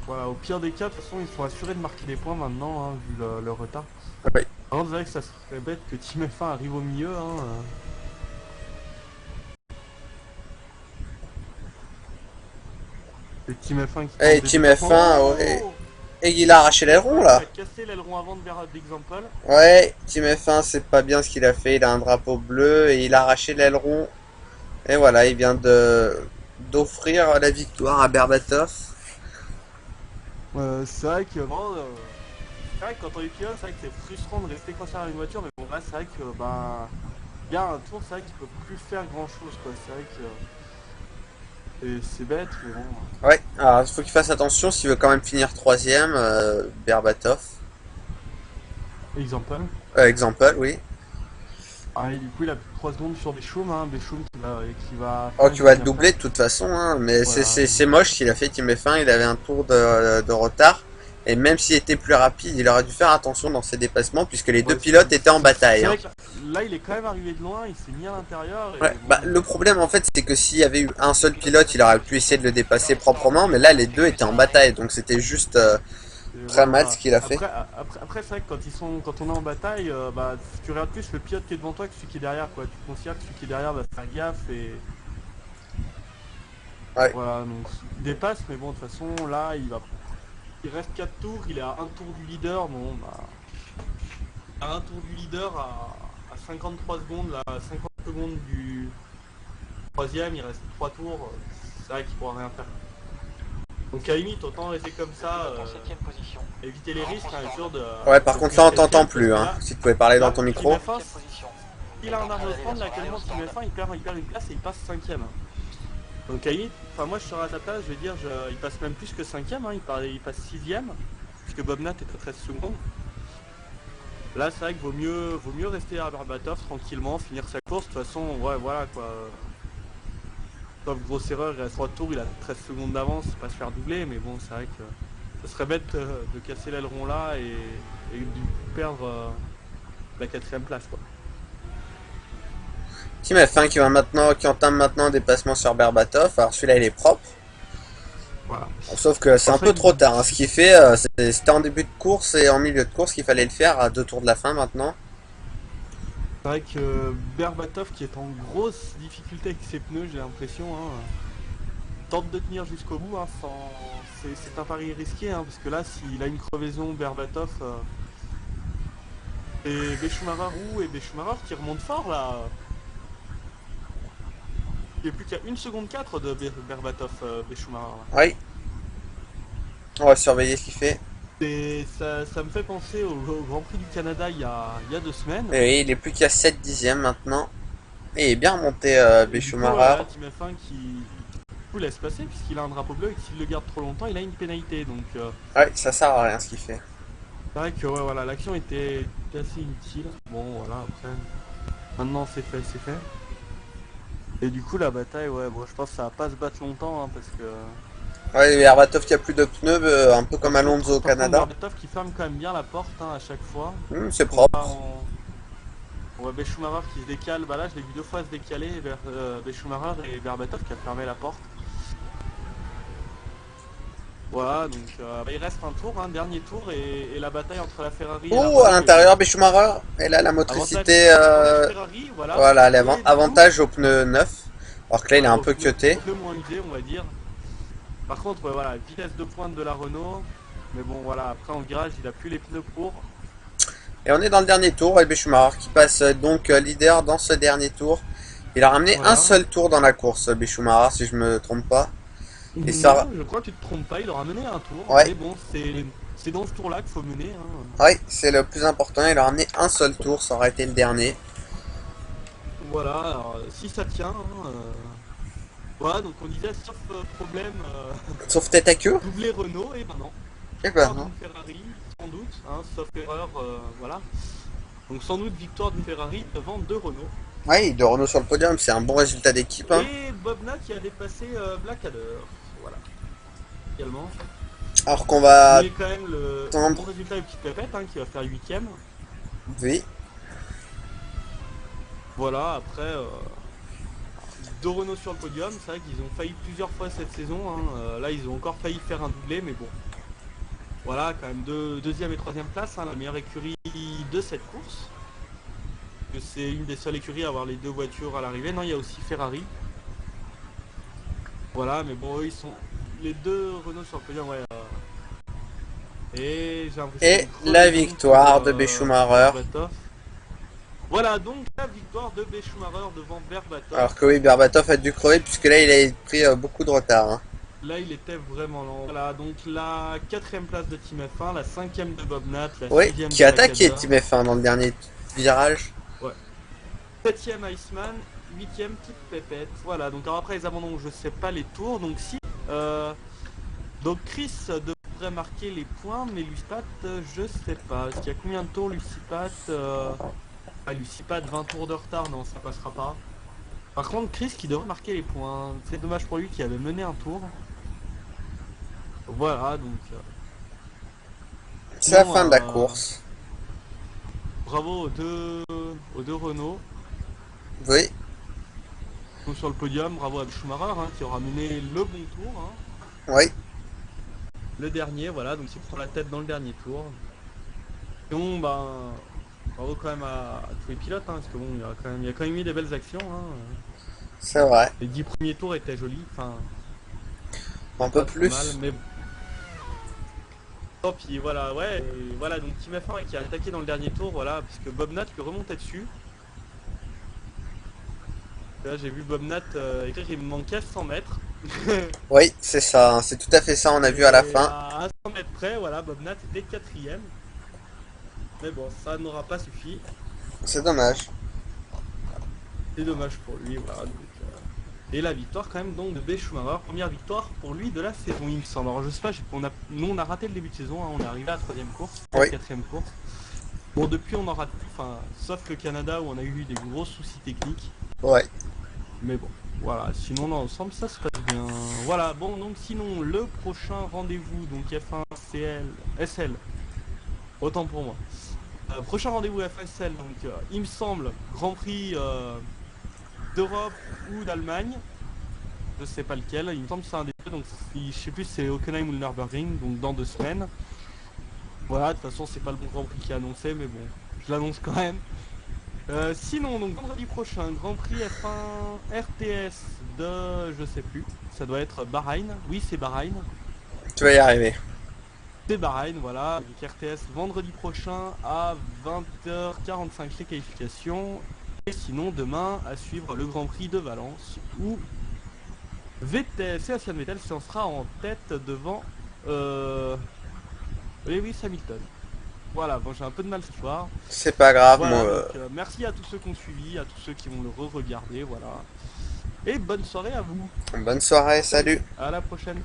Voilà, au pire des cas, de toute façon, ils sont assurés de marquer des points maintenant, hein, vu le retard. Oui. Alors, c'est vrai que ça serait bête que Team F1 arrive au milieu. Hein, Et Team F1 qui Et tente des Team dépassements. F1, ouais. Et il a arraché l'aileron là. Il a cassé l'aileron avant d'Example. Ouais, Team F1, c'est pas bien ce qu'il a fait. Il a un drapeau bleu et il a arraché l'aileron. Et voilà, il vient d'offrir la victoire à Berbatov. C'est vrai que bon, c'est vrai que quand on est pilote, c'est vrai que c'est frustrant de rester coincé dans une voiture, mais bon là c'est vrai que ben bien un tour, c'est vrai qu'il peut plus faire grand chose quoi. C'est vrai que c'est bête, mais bon. Ouais, alors il faut qu'il fasse attention s'il veut quand même finir 3ème, Berbatov. Exemple. Example, oui. Ah, et du coup il a plus de 3 secondes sur Béchoum, hein, Béchoum qui va. Oh, tu vas le doubler de toute façon, hein, mais Voilà. c'est moche ce qu'il a fait Team F1, il avait un tour de retard, et même s'il était plus rapide, il aurait dû faire attention dans ses dépassements, puisque les deux pilotes étaient en bataille. C'est Hein. vrai que là il est quand même arrivé de loin, il s'est mis à l'intérieur. Ouais, bah, le problème en fait, c'est que s'il y avait eu un seul pilote, il aurait pu essayer de le dépasser proprement, mais là les deux étaient en bataille, donc c'était juste Très mal ce qu'il a fait. Après c'est vrai que quand on est en bataille, bah, tu regardes plus le pilote qui est devant toi que celui qui est derrière, quoi. Tu considères que celui qui est derrière va faire gaffe et Ouais. voilà, donc il dépasse, mais bon, de toute façon, là, il reste 4 tours, il est à un tour du leader, bon, bah, à un tour du leader à 53 secondes, là, à 50 secondes du troisième, il reste 3 tours, c'est vrai qu'il pourra rien faire. Donc à la limite, autant rester comme ça, En 7ème position. éviter les risques, hein, et sûr de... Ouais, par de contre, finir là, on t'entend quatrième, plus, parce hein. que là, Si tu pouvais parler dans là, ton Team micro. F1, 8ème position. il a un arbre de prendre, là, actuellement, Team F1, il perd une place et il passe 5ème. Donc à la limite, enfin moi je serais à sa place, je vais dire, il passe même plus que 5ème, hein, il passe 6ème, puisque Bobnat est à 13 secondes. Là c'est vrai qu'il vaut mieux rester à Berbatov tranquillement, finir sa course, de toute façon, ouais voilà quoi. Sauf grosse erreur, il reste 3 tours, il a 13 secondes d'avance, pas se faire doubler, mais bon c'est vrai que ça serait bête de casser l'aileron là et de perdre la 4ème place quoi. Team F1 qui entame maintenant un dépassement sur Berbatov. Alors celui-là il est propre. Voilà. Sauf que c'est un Enfin, peu trop tard. Hein. Ce qu'il fait, c'était en début de course et en milieu de course qu'il fallait le faire à 2 tours de la fin maintenant. C'est vrai que Berbatov qui est en grosse difficulté avec ses pneus, j'ai l'impression, hein, tente de tenir jusqu'au bout, hein, c'est un pari risqué, hein, parce que là s'il a une crevaison Berbatov et Beschumacher et Beschumacher qui remonte fort là. Il n'y a plus qu'à 1 seconde 4 de Berbatov Beschumacher. Oui. On va surveiller ce qu'il fait. Et ça me fait penser au Grand Prix du Canada il y a 2 semaines. Et oui, il est plus qu'à 7 dixièmes maintenant. Et il est bien remonté Et du coup, Beschumacher. voilà, Team F1 qui laisse passer puisqu'il a un drapeau bleu et que s'il le garde trop longtemps, il a une pénalité. Donc Ouais, ça sert à rien ce qu'il fait. c'est vrai que ouais, voilà, l'action était assez inutile. Bon voilà, après, maintenant c'est fait, c'est fait. Et du coup la bataille, ouais, bon, je pense que ça va pas se battre longtemps hein, parce que... Ouais, Berbatov qui a plus de pneus, un peu comme Alonso au Par contre, Canada. Berbatov qui ferme quand même bien la porte hein, à chaque fois. C'est propre. On voit Beschumacher qui se décale, bah là je l'ai vu 2 fois se décaler vers Beschumacher et Berbatov qui a fermé la porte. Voilà, donc bah, il reste un tour, un dernier tour et la bataille entre la Ferrari et la Oh, Renault à l'intérieur, Beschumacher. Et là, la motricité. avantage Ferrari, Voilà, et du coup, avantage au pneu neuf. Alors que là, il est un peu cuté. Un peu moins usé, on va dire. Par contre, ouais, voilà, vitesse de pointe de la Renault. Mais bon, voilà, après en virage, il a plus les pneus pour. Et on est dans le dernier tour. Et Beschumacher qui passe donc leader dans ce dernier tour. Il a ramené Voilà. un seul tour dans la course, Beschumacher, si je me trompe pas. Et Non, ça... je crois que tu te trompes pas, il aura mené un tour. Ouais. Mais bon, c'est dans ce tour-là qu'il faut mener. Hein. Oui, c'est le plus important. Il a ramené un seul tour, ça aurait été le dernier. Voilà, alors, si ça tient. Hein, voilà, donc on disait sauf problème, Sauf tête à queue. doublé Renault, et ben non. Et ben Victoire non. d'une Ferrari, sans doute, hein, sauf erreur, voilà. Donc sans doute victoire d'une Ferrari devant 2 Renault. Oui, de Renault sur le podium, c'est un bon résultat d'équipe. Hein. Et Bobna qui a dépassé Blackadder. Voilà. Également. Alors qu'on va... Mais quand même le attendre. bon résultat de Petite Pépette hein, qui va faire 8ème. Oui. Voilà, après 2 Renault sur le podium, c'est vrai qu'ils ont failli plusieurs fois cette saison. Hein. Là ils ont encore failli faire un doublé, mais bon. Voilà, quand même 2ème et 3ème place, hein, la meilleure écurie de cette course. C'est une des seules écuries à avoir les 2 voitures à l'arrivée. Non, il y a aussi Ferrari. Voilà, mais bon, eux, ils sont les 2 Renault sur le podium, ouais. Et j'ai l'impression Et que la victoire de Beschumacher. Berbatov. Voilà, donc la victoire de Beschumacher devant Berbatov. Alors que oui, Berbatov a dû crever puisque là il a pris beaucoup de retard. Hein. Là, il était vraiment lent. Voilà, donc la 4ème place de Team F1, la 5ème de Bobnat, la 6ème Oui, de qui a attaqué Blackadder. Team F1 dans le dernier virage. 7ème Iceman, 8ème Petite Pépette. Voilà, donc alors après les abandons, je sais pas les tours. Donc si. Donc Chris devrait marquer les points, mais Lucipat, je sais pas. Est-ce qu'il y a combien de tours Lucipat Lucipat, 20 tours de retard, non, ça passera pas. Par contre, Chris qui devrait marquer les points. C'est dommage pour lui qui avait mené un tour. Voilà, donc. C'est la bon, fin de la course. Bravo aux deux Renault. Oui. Ils sont sur le podium, bravo à Schumacher hein, qui aura mené le bon tour. Hein. Oui. le dernier, voilà, donc il prend la tête dans le dernier tour. Sinon, ben, bravo quand même à tous les pilotes, hein, parce que bon, il y a quand même eu des belles actions. Hein. C'est vrai. Les 10 premiers tours étaient jolis, enfin, Un peu pas trop mal, plus. mais bon. Oh, puis voilà, ouais, et voilà, donc Team F1 qui a attaqué dans le dernier tour, voilà, puisque Bob Nat lui remontait dessus. Là, j'ai vu Bob Nat écrire qu'il me manquait 100 mètres. Oui, c'est ça, hein, c'est tout à fait ça, on a vu à la Et fin. à 100 mètres près, voilà, Bob Nat était quatrième. Mais bon, ça n'aura pas suffi. C'est dommage. C'est dommage pour lui, voilà. Donc, et la victoire quand même donc de B. Schumacher, première victoire pour lui de la saison, il me semble. Alors je sais pas, nous on a raté le début de saison, hein, on est arrivé à la troisième course, Oui. quatrième course. Bon depuis on en rate, enfin, sauf le Canada où on a eu des gros soucis techniques. Ouais. Mais bon, voilà, sinon dans l'ensemble ça se passe bien. Voilà, bon donc sinon le prochain rendez-vous, donc F1 CL, SL, autant pour moi. Prochain rendez-vous FSL, donc il me semble Grand Prix d'Europe ou d'Allemagne, je sais pas lequel, il me semble que c'est un des deux, donc je sais plus si c'est Hockenheim ou le Nürburgring, donc dans 2 semaines. Voilà, de toute façon c'est pas le bon Grand Prix qui est annoncé, mais bon, je l'annonce quand même. Sinon, donc vendredi prochain, Grand Prix F1 RTS de je sais plus, ça doit être Bahreïn, oui c'est Bahreïn. Tu vas y arriver. C'est Bahreïn, voilà, avec RTS vendredi prochain à 20h45 les qualifications. Et sinon demain à suivre le Grand Prix de Valence où Sébastien Vettel s'en sera en tête devant Lewis Hamilton. Voilà, bon j'ai un peu de mal ce soir. C'est pas grave, Voilà, moi. donc merci à tous ceux qui ont suivi, à tous ceux qui vont le re-regarder, voilà. Et bonne soirée à vous. Bonne soirée, salut. À la prochaine.